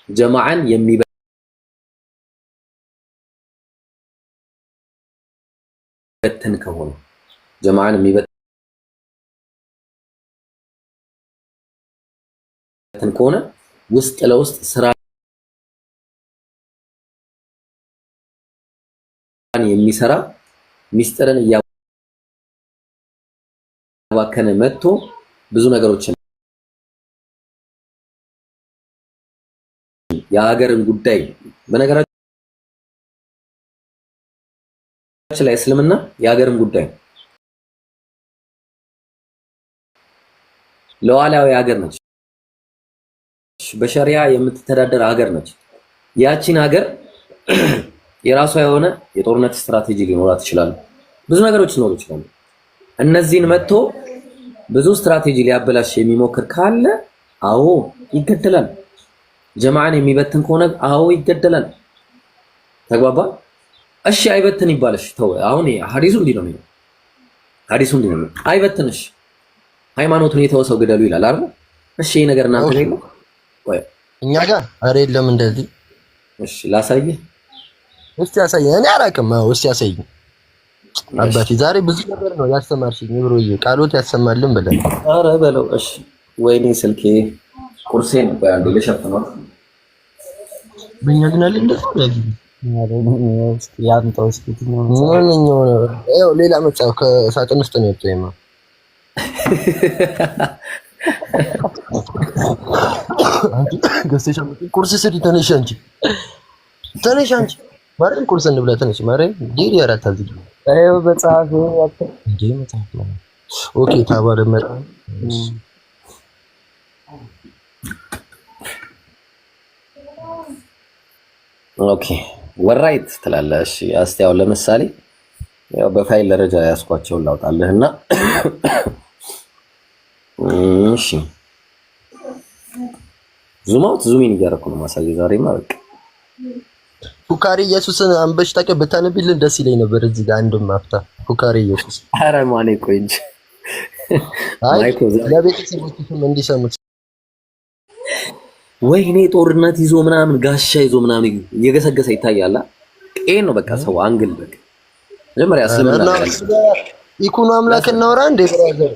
ጀማዓን የሚበትን ከሆነ ጀማዓን የሚበትን ከሆነ ውስጥ ለውስጥ ስራን የሚሰራ ሚስጥርን እያባከነ መጥቶ ብዙ ነገሮችን የሀገርን ጉዳይ በነገራችን ላይ እስልምና የሀገርን ጉዳይ ሉዓላዊ ሀገር ነች። በሸሪዓ የምትተዳደር ሀገር ነች። ያቺን ሀገር የራሷ የሆነ የጦርነት ስትራቴጂ ሊኖራት ይችላል። ብዙ ነገሮች ሊኖሩ ይችላሉ። እነዚህን መጥቶ ብዙ ስትራቴጂ ሊያበላሽ የሚሞክር ካለ አዎ ይገደላል። ጀማዓን የሚበትን ከሆነ አዎ ይገደላል። ተግባባ? እሺ አይበትን ይባልሽ ተው። አሁን ሐዲሱ እንዲህ ነው የሚለው። አይበትንሽ ሃይማኖቱን የተወሰው ግደሉ ይላል አይደል? እሺ ይሄ ነገር እናንተ ላይ ነው ወይ እኛ ጋር? ኧረ የለም እንደዚህ። እሺ ላሳይህ። እስቲ ያሳየኝ። እኔ አላውቅም። እስቲ ያሳየኝ። አባቴ ዛሬ ብዙ ነገር ነው ያስተማርሽኝ ብሮዬ። ቃሎት ያሰማልን ብለን። ኧረ በለው። እሺ ወይኔ ስልኬ ቁርሴን ቆይ አንዴ ልሸፍነው። በእኛ ግን አለ እንደዚህ ያንተው እስኪ ነው ሌላ መጽሐፍ ከሳጥን ውስጥ ነው የወጣው። ቁርስ ስሪ። ተነሽ አንቺ ማረን ቁርስ እንብላ። ተነሽ ማረን ዲሪ ያራታ ዝግ አይው መጽሐፍ እንዴ መጽሐፍ ነው። ኦኬ ታባረ መጣ። ኦኬ ወራይት ትላለህ። እሺ አስተያው ለምሳሌ ያው በፋይል ደረጃ ያስኳቸውን ላውጣልህና እሺ ዙማውት ዙሚን እያደረኩ ነው ማሳየው ዛሬ ማለት ፉካሪ ኢየሱስን አንበሽ ታቀ በታነብልን ደስ ይለኝ ነበር። እዚህ ጋር አንድም ማፍታ ፉካሪ ኢየሱስ አረ ማኔ ቆይ እንጂ አይ ማይኮ ለቤተሰቦችም እንዲሰሙት ወይኔ ጦርነት ይዞ ምናምን ጋሻ ይዞ ምናምን እየገሰገሰ ይታያል። ይሄን ነው በቃ ሰው አንግል በቃ መጀመሪያ እስልምና ይኩኑ አምላክ እናውራ እንደ ብራዘር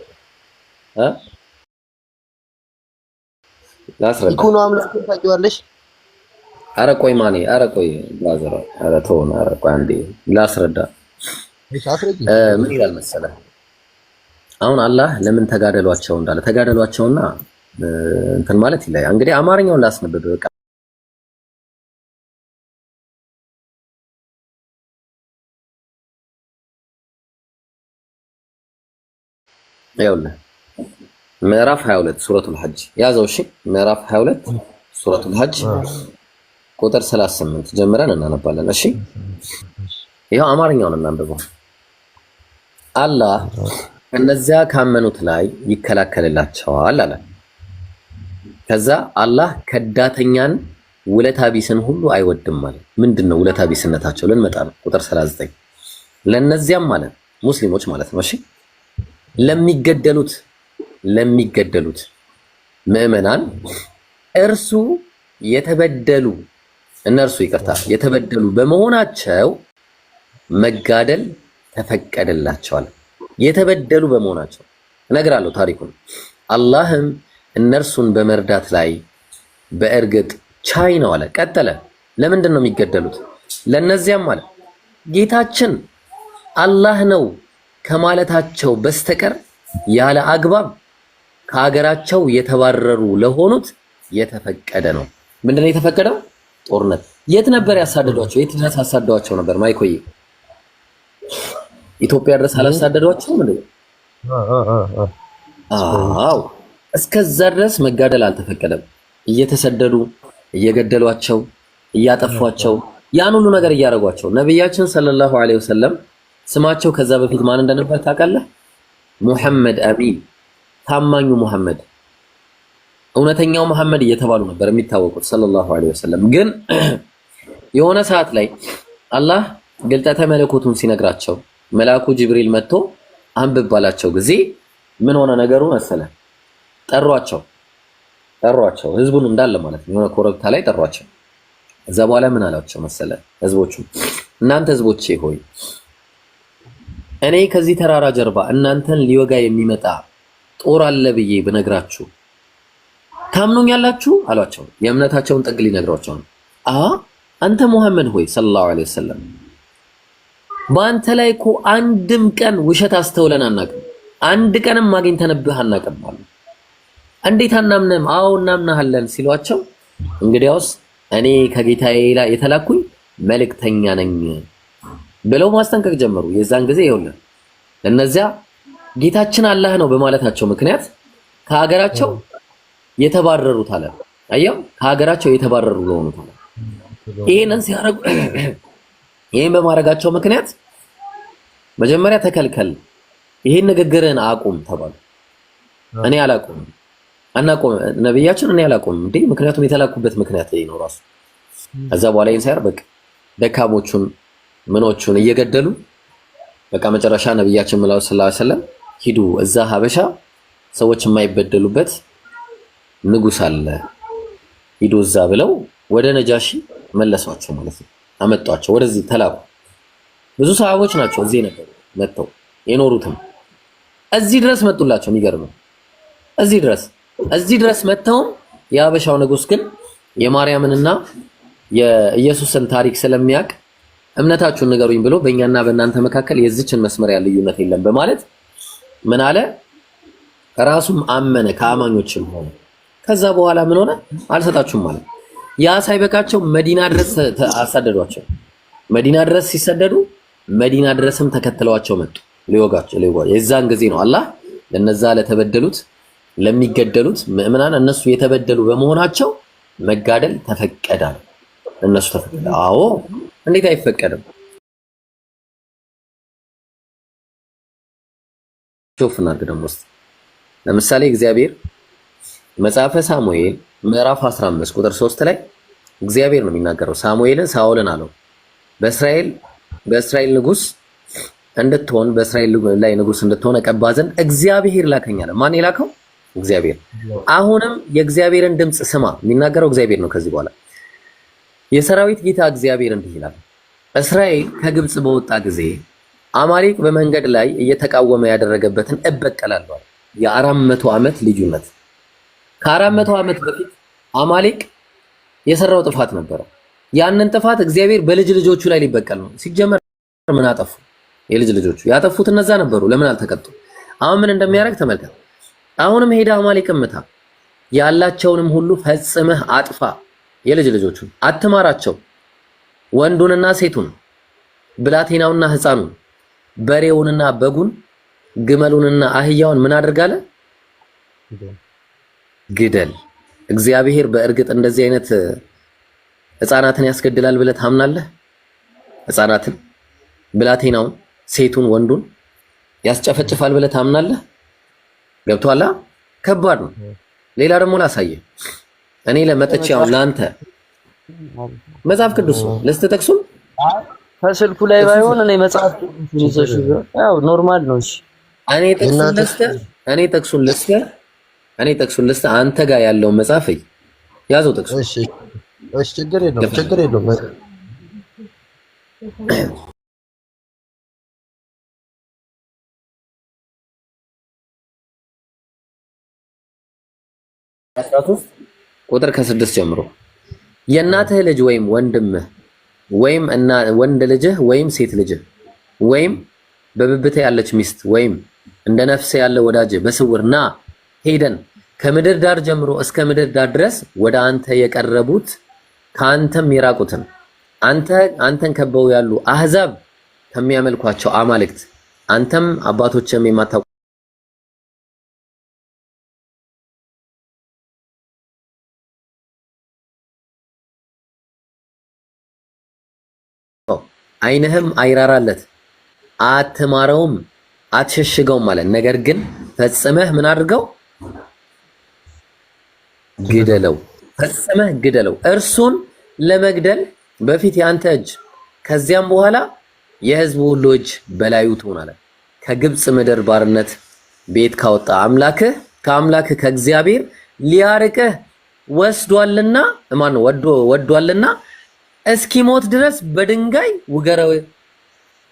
ላስረዳ። ይኩኑ አምላክ ታውቂዋለሽ? ኧረ ቆይ ማኔ፣ ኧረ ቆይ ብራዘር፣ ኧረ ተው፣ ኧረ ቆይ አንዴ ላስረዳ። ምን ይላል መሰለህ አሁን አላህ ለምን ተጋደሏቸው እንዳለ ተጋደሏቸውና እንትን ማለት ይላል። እንግዲህ አማርኛውን ላስነብብ በቃ ይኸውልህ ምዕራፍ 22 ሱረቱል ሐጅ ያዘው። እሺ ምዕራፍ 22 ሱረቱል ሐጅ ቁጥር 38 ጀምረን እናነባለን። እሺ ይኸው አማርኛውን እናንብበው። አላህ እነዚያ ካመኑት ላይ ይከላከልላቸዋል አለ። ከዛ አላህ ከዳተኛን ውለታ ቢስን ሁሉ አይወድም ማለት ምንድነው? ውለታ ቢስነታቸው ልንመጣ ነው። ቁጥር 39 ለነዚያም ማለት ሙስሊሞች ማለት ነው። እሺ ለሚገደሉት ምዕመናን እነርሱ የተበደሉ በመሆናቸው መጋደል ተፈቀደላቸዋል። የተበደሉ በመሆናቸው እነግራለሁ ታሪኩን። አላህም እነርሱን በመርዳት ላይ በእርግጥ ቻይ ነው አለ። ቀጠለ። ለምንድን ነው የሚገደሉት? ለነዚያም አለ ጌታችን አላህ ነው ከማለታቸው በስተቀር ያለ አግባብ ከሀገራቸው የተባረሩ ለሆኑት የተፈቀደ ነው። ምንድነው የተፈቀደው? ጦርነት። የት ነበር ያሳደዷቸው? የት ድረስ አሳደዷቸው ነበር? ማይኮይ ኢትዮጵያ ድረስ አላሳደዷቸውም እንዴ? አዎ፣ እስከዛ ድረስ መጋደል አልተፈቀደም። እየተሰደዱ እየገደሏቸው እያጠፏቸው ያን ሁሉ ነገር እያደረጓቸው ነብያችን ሰለላሁ ዐለይሂ ወሰለም ስማቸው ከዛ በፊት ማን እንደነበር ታውቃለህ? ሙሐመድ አሚን፣ ታማኙ ሙሐመድ፣ እውነተኛው መሐመድ እየተባሉ ነበር የሚታወቁት ሰለላሁ ዐለይሂ ወሰለም። ግን የሆነ ሰዓት ላይ አላህ ግልጠተ መለኮቱን ሲነግራቸው መልአኩ ጅብሪል መጥቶ አንብብ ባላቸው ጊዜ ምን ሆነ ነገሩ መሰለህ? ጠሯቸው ህዝቡን እንዳለ ማለት ነው። የሆነ ኮረብታ ላይ ጠሯቸው። እዛ በኋላ ምን አላቸው መሰለህ? ህዝቦቹ እናንተ ህዝቦቼ ሆይ እኔ ከዚህ ተራራ ጀርባ እናንተን ሊወጋ የሚመጣ ጦር አለ ብዬ ብነግራችሁ ታምኑኛላችሁ አሏቸው። የእምነታቸውን ጥግ ሊነግሯቸው ነው። አንተ ሙሐመድ ሆይ ሰለላሁ ዐለይሂ ወሰለም በአንተ ላይ እኮ አንድም ቀን ውሸት አስተውለን አናውቅም፣ አንድ ቀንም አግኝተንብህ አናውቅም አሉ። እንዴት አናምንም? አዎ እናምናሃለን ሲሏቸው እንግዲያውስ እኔ ከጌታዬ ላይ የተላኩኝ መልእክተኛ ነኝ ብለው ማስጠንቀቅ ጀመሩ። የዛን ጊዜ ይኸውልህ እነዚያ ጌታችን አላህ ነው በማለታቸው ምክንያት ከሀገራቸው የተባረሩት አለ። አየው ከሀገራቸው የተባረሩ ለሆኑት አለ። ይሄን በማድረጋቸው ምክንያት መጀመሪያ ተከልከል፣ ይሄን ንግግርን አቁም ተባሉ። እኔ አናቆም ነብያችን እኔ አላቆም እንዴ፣ ምክንያቱም የተላኩበት ምክንያት ይሄ ነው ራሱ። ከዛ በኋላ ይሄን ሳይር በቃ ደካሞቹን ምኖቹን እየገደሉ በቃ መጨረሻ ነብያችን ሰለላሁ ዐለይሂ ወሰለም ሂዱ እዛ ሀበሻ ሰዎች የማይበደሉበት ንጉስ አለ ሂዱ እዛ ብለው ወደ ነጃሺ መለሷቸው ማለት ነው። አመጧቸው ወደዚህ ተላኩ። ብዙ ሰሃቦች ናቸው እዚህ ነበሩ መጥተው የኖሩትም እዚህ ድረስ መጡላቸው። የሚገርመው እዚህ ድረስ መጥተውም የሀበሻው ንጉስ ግን የማርያምንና የኢየሱስን ታሪክ ስለሚያውቅ እምነታችሁን ንገሩኝ ብሎ በእኛና በእናንተ መካከል የዚችን መስመሪያ ልዩነት የለም በማለት ምን አለ? ራሱም አመነ ከአማኞችም ሆነ። ከዛ በኋላ ምን ሆነ? አልሰጣችሁም ማለት ያ ሳይበቃቸው መዲና ድረስ አሳደዷቸው። መዲና ድረስ ሲሰደዱ መዲና ድረስም ተከትለዋቸው መጡ ሊወጋቸው። የዛን ጊዜ ነው አላህ ለነዛ ለተበደሉት ለሚገደሉት ምእመናን እነሱ የተበደሉ በመሆናቸው መጋደል ተፈቀደ። እነሱ ተፈቀደ። አዎ እንዴት አይፈቀድም? ሾፍና ደግሞ ለምሳሌ እግዚአብሔር መጽሐፈ ሳሙኤል ምዕራፍ 15 ቁጥር 3 ላይ እግዚአብሔር ነው የሚናገረው። ሳሙኤልን ሳኦልን አለው በእስራኤል ንጉስ እንድትሆን በእስራኤል ላይ ንጉስ እንድትሆን ቀባ ዘንድ እግዚአብሔር ላከኝ አለ። ማን የላከው? እግዚአብሔር። አሁንም የእግዚአብሔርን ድምፅ ስማ። የሚናገረው እግዚአብሔር ነው። ከዚህ በኋላ የሰራዊት ጌታ እግዚአብሔር እንዲህ ይላል፣ እስራኤል ከግብፅ በወጣ ጊዜ አማሌቅ በመንገድ ላይ እየተቃወመ ያደረገበትን እበቀላለሁ። የ400 ዓመት ልዩነት። ከ400 ዓመት በፊት አማሌቅ የሰራው ጥፋት ነበረ። ያንን ጥፋት እግዚአብሔር በልጅ ልጆቹ ላይ ሊበቀል ነው። ሲጀመር ምን አጠፉ? የልጅ ልጆቹ ያጠፉት እነዛ ነበሩ። ለምን አልተቀጡ? አሁን ምን እንደሚያደርግ ተመልከት። አሁንም ሄዳ አማሌቅን ምታ፣ ያላቸውንም ሁሉ ፈጽመህ አጥፋ። የልጅ ልጆቹን አትማራቸው፣ ወንዱንና ሴቱን፣ ብላቴናውንና ሕፃኑን፣ በሬውንና በጉን፣ ግመሉንና አህያውን ምን አድርጋለ? ግደል። እግዚአብሔር በእርግጥ እንደዚህ አይነት ሕፃናትን ያስገድላል ብለህ ታምናለህ? ሕፃናትን፣ ብላቴናውን፣ ሴቱን፣ ወንዱን ያስጨፈጭፋል ብለህ ታምናለህ? ገብቶሃል? ከባድ ነው። ሌላ ደግሞ ላሳየህ። እኔ ለመጠቻው ለአንተ መጽሐፍ ቅዱስ ልስትጠቅሱም ከስልኩ ላይ ባይሆን እኔ መጽሐፍ ቅዱስ ያው ኖርማል ነው። እሺ እኔ ጥቅሱን ልስተ አንተ ጋር ያለው መጽሐፍ ያዘው ጥቅሱ። እሺ ችግር የለውም። ቁጥር ከ6 ጀምሮ የእናትህ ልጅ ወይም ወንድምህ ወይም ወንድ ልጅህ ወይም ሴት ልጅህ ወይም በብብትህ ያለች ሚስት ወይም እንደ ነፍስ ያለ ወዳጅ በስውር ና ሄደን ከምድር ዳር ጀምሮ እስከ ምድር ዳር ድረስ ወደ አንተ የቀረቡት ከአንተም የራቁትን አንተን ከበው ያሉ አህዛብ ከሚያመልኳቸው አማልክት አንተም አባቶችም የማታውቁ ዓይንህም አይራራለት አትማረውም አትሸሽገውም ማለት። ነገር ግን ፈጽመህ ምን አድርገው? ግደለው። ፈጽመህ ግደለው። እርሱን ለመግደል በፊት ያንተ እጅ ከዚያም በኋላ የሕዝቡ ሁሉ እጅ በላዩ ትሆናለህ። ከግብፅ ምድር ባርነት ቤት ካወጣ ከአምላክህ ከእግዚአብሔር ሊያርቅህ ወስዷልና ወዷልና እስኪሞት ድረስ በድንጋይ ውገረው።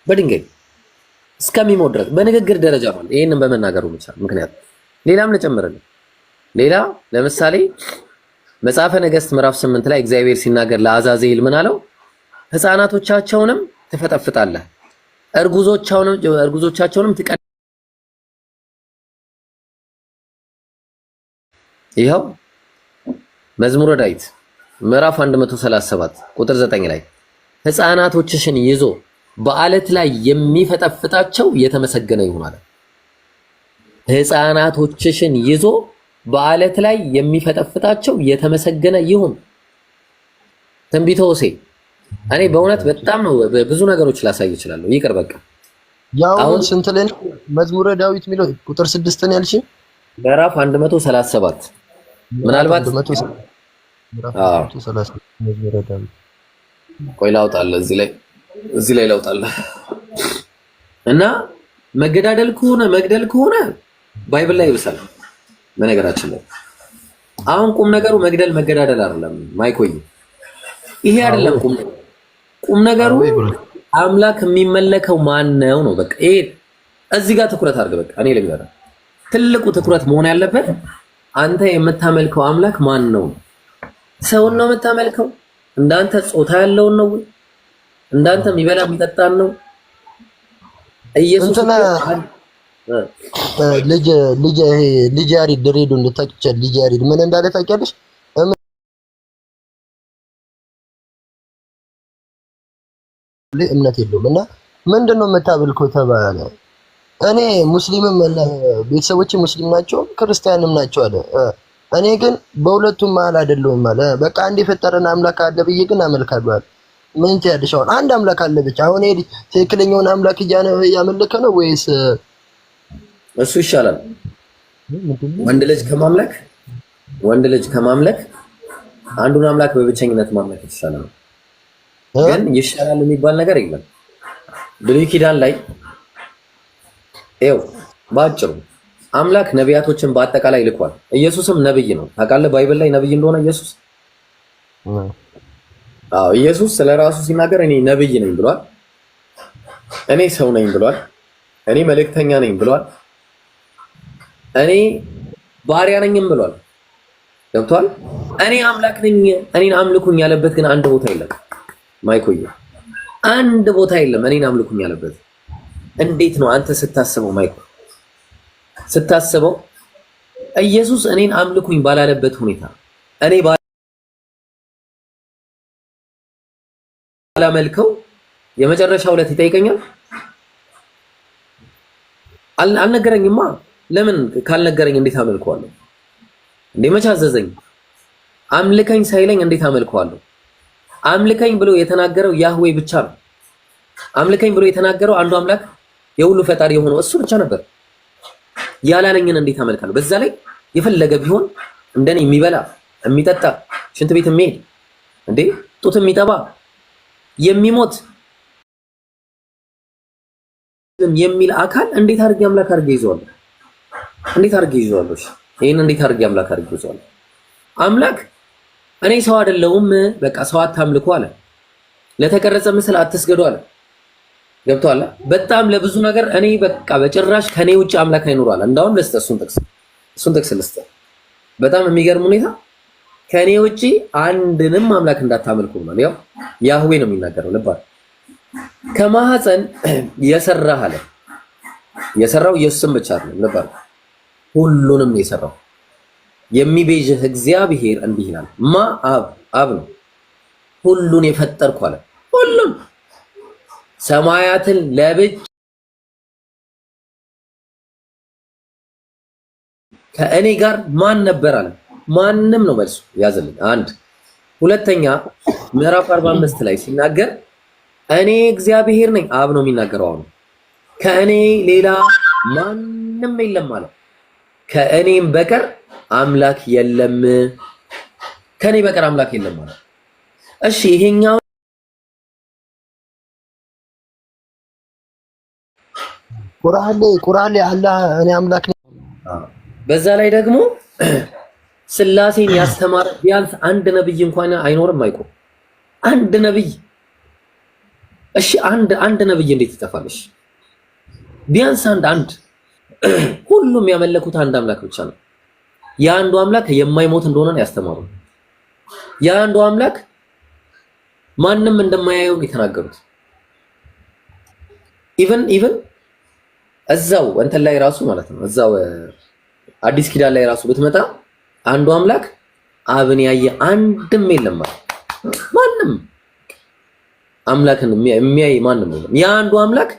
በድንጋይ እስከሚሞት ድረስ በንግግር ደረጃ ማለት ይሄንን በመናገሩ ብቻ ምክንያት ሌላም ልጨምርልህ። ሌላ ለምሳሌ መጽሐፈ ነገሥት ምዕራፍ 8 ላይ እግዚአብሔር ሲናገር ለአዛዜል ምን አለው? ሕፃናቶቻቸውንም ትፈጠፍጣለህ፣ እርጉዞቻቸውንም ይኸው መዝሙረ ዳዊት ምዕራፍ 137 ቁጥር 9 ላይ ሕፃናቶችሽን ይዞ በአለት ላይ የሚፈጠፍጣቸው የተመሰገነ ይሁን አለ። ሕፃናቶችሽን ይዞ በአለት ላይ የሚፈጠፍጣቸው የተመሰገነ ይሁን። ትንቢተ ሆሴዕ። እኔ በእውነት በጣም ነው ብዙ ነገሮች ላሳይ እችላለሁ። ይቅር በቃ። ያው ስንት ላይ መዝሙረ ዳዊት የሚለው ቁጥር 6 ነው ያልሽ? ምዕራፍ 137 ምናልባት ቆይ ላውጣልህ እዚህ ላይ ላውጣልህ። እና መገደል ከሆነ ባይብል ላይ ይብሳል። በነገራችን ላይ አሁን ቁም ነገሩ መገዳደል አይደለም። ማይኮይ ይሄ አይደለም ቁም ነገሩ አምላክ የሚመለከው ማን ነው? በቃ ይሄ እዚህ ጋር ትኩረት አድርግ። በቃ እኔ ልንገርህ፣ ትልቁ ትኩረት መሆን ያለበት አንተ የምታመልከው አምላክ ማን ነው? ሰውን ነው የምታመልከው? እንዳንተ ጾታ ያለውን ነው? እንዳንተ የሚበላ የሚጠጣን ነው? ኢየሱስ ልጅ ያሪድ ድሬዱ እንድታቂቻል ልጅ ያሪድ ምን እንዳለ ታውቂያለሽ? እምነት የለውም እና ምንድነው የምታመልከው ተባለ። እኔ ሙስሊምም ቤተሰቦቼ ሙስሊም ናቸው ክርስቲያንም ናቸው አለ። እኔ ግን በሁለቱም መሀል አይደለሁም አለ። በቃ አንድ የፈጠረን አምላክ አለ ብዬ ግን አመልካለሁ አለ። ምን ትያለሽ? አሁን አንድ አምላክ አለ ብቻ። አሁን ይሄ ትክክለኛውን አምላክ እያመለከ ነው ወይስ እሱ ይሻላል? ወንድ ልጅ ከማምለክ አንዱን አምላክ በብቸኝነት ማምለክ ይሻላል። ግን ይሻላል የሚባል ነገር የለም። ብሉይ ኪዳን ላይ ይኸው ባጭሩ አምላክ ነቢያቶችን በአጠቃላይ ልኳል። ኢየሱስም ነብይ ነው። ታውቃለህ ባይብል ላይ ነብይ እንደሆነ ኢየሱስ። አዎ ኢየሱስ ስለራሱ ሲናገር እኔ ነብይ ነኝ ብሏል። እኔ ሰው ነኝ ብሏል። እኔ መልእክተኛ ነኝ ብሏል። እኔ ባሪያ ነኝም ብሏል። ገብቷል። እኔ አምላክ ነኝ እኔን አምልኩኝ ያለበት ግን አንድ ቦታ የለም። ማይኮዬ አንድ ቦታ የለም እኔን አምልኩኝ ያለበት። እንዴት ነው አንተ ስታስበው ማይኮ ስታስበው ኢየሱስ እኔን አምልኩኝ ባላለበት ሁኔታ እኔ ባላመልከው የመጨረሻው ዕለት ይጠይቀኛል? አልነገረኝማ። ለምን ካልነገረኝ እንዴት አመልከዋለሁ? እንዴ መቼ አዘዘኝ? አምልከኝ ሳይለኝ እንዴት አመልከዋለሁ? አምልከኝ ብሎ የተናገረው ያህዌ ብቻ ነው። አምልከኝ ብሎ የተናገረው አንዱ አምላክ የሁሉ ፈጣሪ የሆነው እሱ ብቻ ነበር። ያላለኝን እንዴት አመልካለሁ? በዛ ላይ የፈለገ ቢሆን እንደኔ የሚበላ የሚጠጣ ሽንት ቤት የሚሄድ እንዴ ጡት የሚጠባ የሚሞት የሚል አካል እንዴት አድርጌ አምላክ አድርጌ ይዘዋለሁ? እንዴት አድርጌ ይዘዋለሁ? ይሄን እንዴት አድርጌ አምላክ አድርጌ ይዘዋለሁ? አምላክ እኔ ሰው አይደለሁም፣ በቃ ሰው አታምልኩ አለ። ለተቀረጸ ምስል አትስገዱ አለ። ገብቶሃል? በጣም ለብዙ ነገር እኔ በቃ በጭራሽ ከኔ ውጭ አምላክ አይኖርም። እንዳውም እሱን ጥቅስ ልስጥ። በጣም የሚገርም ሁኔታ ከኔ ውጪ አንድንም አምላክ እንዳታመልኩ ነው። ያው ያህዌ ነው የሚናገረው። ልባል ከማህፀን የሰራህ አለ። የሰራው ኢየሱስን ብቻ አይደለም። ልባል ሁሉንም የሰራው የሚቤዥህ እግዚአብሔር እንዲህ ይላል። አብ ነው ሁሉን የፈጠርኩ አለ። ሁሉን ሰማያትን ለብቻ ከእኔ ጋር ማን ነበር አለ። ማንም ነው መልሱ። ያዘልኝ። አንድ ሁለተኛ ምዕራፍ 45 ላይ ሲናገር እኔ እግዚአብሔር ነኝ። አብ ነው የሚናገረው። አሁን ከእኔ ሌላ ማንም የለም አለ። ከእኔም በቀር አምላክ የለም። ከእኔ በቀር አምላክ የለም አለ። እሺ ይሄኛው ቁርአን ላይ አላህ እኔ አምላክ ነኝ። በዛ ላይ ደግሞ ስላሴን ያስተማረ ቢያንስ አንድ ነብይ እንኳን አይኖርም። አይቆም አንድ ነብይ። እሺ አንድ ነብይ እንዴት ይጠፋልሽ? ቢያንስ አንድ ሁሉም ያመለኩት አንድ አምላክ ብቻ ነው። የአንዱ አምላክ የማይሞት እንደሆነ ነው ያስተማሩ። የአንዱ አምላክ ማንም እንደማያየው የተናገሩት። ኢቭን እዛው እንትን ላይ ራሱ ማለት ነው እዛው አዲስ ኪዳን ላይ ራሱ ብትመጣ አንዱ አምላክ አብን ያየ አንድም የለም ማለት ማንም አምላክን የሚያይ ማንም የለም። ያ አንዱ አምላክ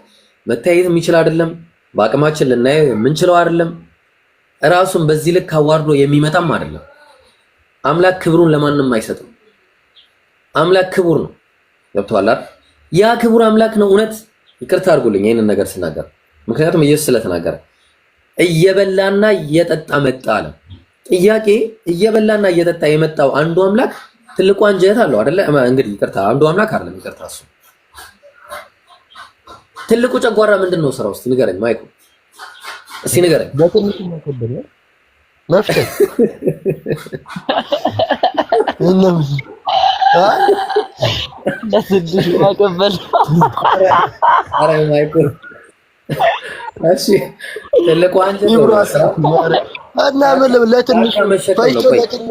መታየት የሚችል አይደለም። በአቅማችን ልናየው የምንችለው አይደለም። ራሱን በዚህ ልክ አዋርዶ የሚመጣም አይደለም። አምላክ ክብሩን ለማንም አይሰጥም። አምላክ ክቡር ነው። ገብቶሃል አይደል? ያ ክቡር አምላክ ነው። እውነት ይቅርታ አድርጉልኝ ይሄንን ነገር ስናገር፣ ምክንያቱም ኢየሱስ ስለተናገረ እየበላና እየጠጣ መጣ አለ። ጥያቄ እየበላና እየጠጣ የመጣው አንዱ አምላክ ትልቁ አንጀት አለው አይደለ? እንግዲህ ይቅርታ አንዱ አምላክ አይደለም፣ ይቅርታ እሱ ትልቁ ጨጓራ ምንድነው ስራው? እስቲ ንገረኝ ማይኮ፣ እስቲ ንገረኝ። በትንሹ ማከበል መፍተት እነም ለትንሹ ማከበል። አረ ማይኮ እሺ ትልቁ አንጀት እና ምን ለትንሹ ፈይቶ ለትንሹ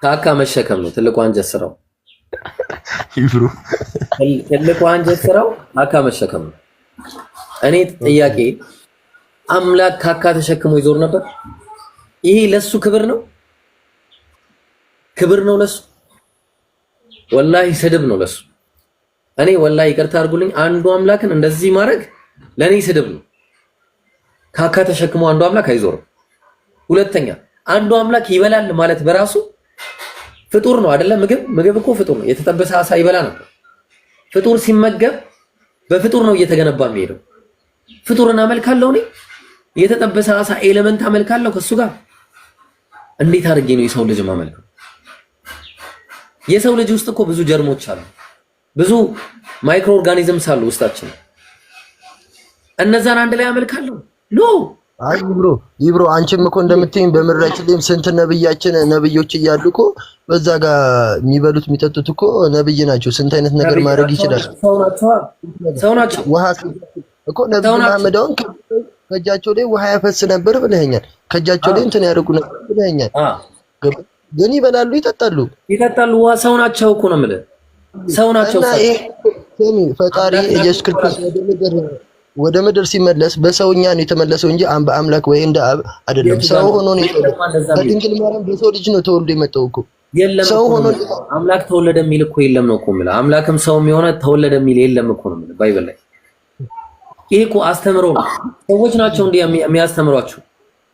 ካካ መሸከም ነው ትልቁ አንጀት ስራው። ይብሩ ትልቁ አንጀት ስራው ካካ መሸከም ነው። እኔ ጥያቄ አምላክ ካካ ተሸክሞ ይዞር ነበር? ይሄ ለሱ ክብር ነው? ክብር ነው ለሱ? ወላሂ ስድብ ነው ለሱ። እኔ ወላሂ ይቅርታ አድርጉልኝ፣ አንዱ አምላክን እንደዚህ ማድረግ ለኔ ስድብ ነው። ካካ ተሸክሞ አንዱ አምላክ አይዞርም። ሁለተኛ አንዱ አምላክ ይበላል ማለት በራሱ ፍጡር ነው አይደለም? ምግብ እኮ ፍጡር ነው። የተጠበሰ አሳ ይበላ ነበር። ፍጡር ሲመገብ በፍጡር ነው እየተገነባ የሚሄደው። ፍጡርን አመልካለሁ እኔ የተጠበሰ አሳ ኤሌመንት አመልካለሁ ከሱ ጋር። እንዴት አድርጌ ነው የሰው ልጅ ማመልከው? የሰው ልጅ ውስጥ እኮ ብዙ ጀርሞች አሉ፣ ብዙ ማይክሮ ኦርጋኒዝምስ አሉ ውስጣችን። እነዛን አንድ ላይ አመልካለሁ? ኖ። አይ ይብሮ አንቺም እኮ እንደምትይኝ በምድራችን ላይም ስንት ነብዮች እያሉ እኮ በዛ ጋር የሚበሉት የሚጠጡት እኮ ነብይ ናቸው። ስንት አይነት ነገር ማድረግ ይችላል። ሰው ናቸው። ውሃ እኮ ነብዩ መሐመድ አሁን ከእጃቸው ላይ ውሃ ያፈስ ነበር ብለኸኛል። ከእጃቸው ላይ እንትን ያደርጉ ነበር ብለኸኛል። ግን ይበላሉ፣ ይጠጣሉ። ውሃ ሰው ናቸው እኮ ነው የምልህ። ሰው ናቸው። ፈጣሪ ኢየሱስ ክርስቶስ ወደ ምድር ሲመለስ በሰውኛ ነው የተመለሰው እንጂ በአምላክ ወይ እንደ አብ አይደለም። ሰው ሆኖ ነው የተወለደው። ከድንግል ማርያም በሰው ልጅ ነው ተወልዶ የመጣው እኮ። ሰው ሆኖ አምላክ ተወለደ የሚል እኮ የለም ነው እኮ የምልህ። አምላክም ሰውም የሆነ ተወለደ የሚል የለም እኮ ነው የምልህ ባይብል ላይ። ይሄ እኮ አስተምሮ ነው። ሰዎች ናቸው እንዲህ የሚያስተምሯችሁ።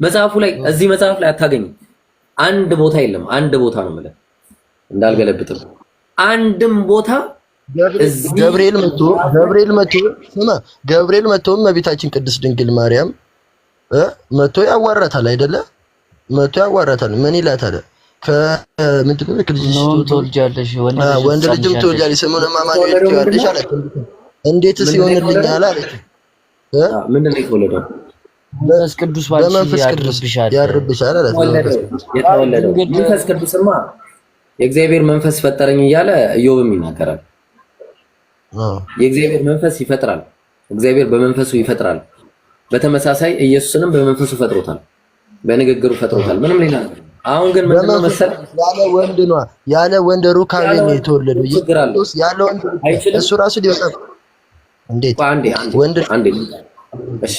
መጽሐፉ ላይ እዚህ መጽሐፍ ላይ አታገኝም። አንድ ቦታ የለም። አንድ ቦታ ነው የምልህ እንዳልገለብጥም አንድም ቦታ ገብርኤል መጥቶ እመቤታችን ቅድስት ድንግል ማርያም መጥቶ ያዋራታል አይደለ? መጥቶ ያዋራታል። ምን ይላታል? ከምንድን ነው ትወልጃለሽ፣ ወንድ ልጅም ትወልጃለሽ፣ ስሙን አማኑኤል ትይዋለሽ አላት። እንዴትስ ይሆንልኛል አለች። ምንድን ነው የተወለደው? መንፈስ ቅዱስ ያድርብሻል አላት። የተወለደው መንፈስ ቅዱስማ የእግዚአብሔር መንፈስ ፈጠረኝ እያለ ኢዮብም ይናገራል። የእግዚአብሔር መንፈስ ይፈጥራል። እግዚአብሔር በመንፈሱ ይፈጥራል። በተመሳሳይ ኢየሱስንም በመንፈሱ ፈጥሮታል፣ በንግግሩ ፈጥሮታል። ምንም ሌላ ነገር። አሁን ግን ምንድነው መሰለህ ያለ ወንድ ሩካቤ ነው የተወለደው። ያለ ወንድ እሱ ራሱ ሊወጣ እንዴት? አንዴ እሺ፣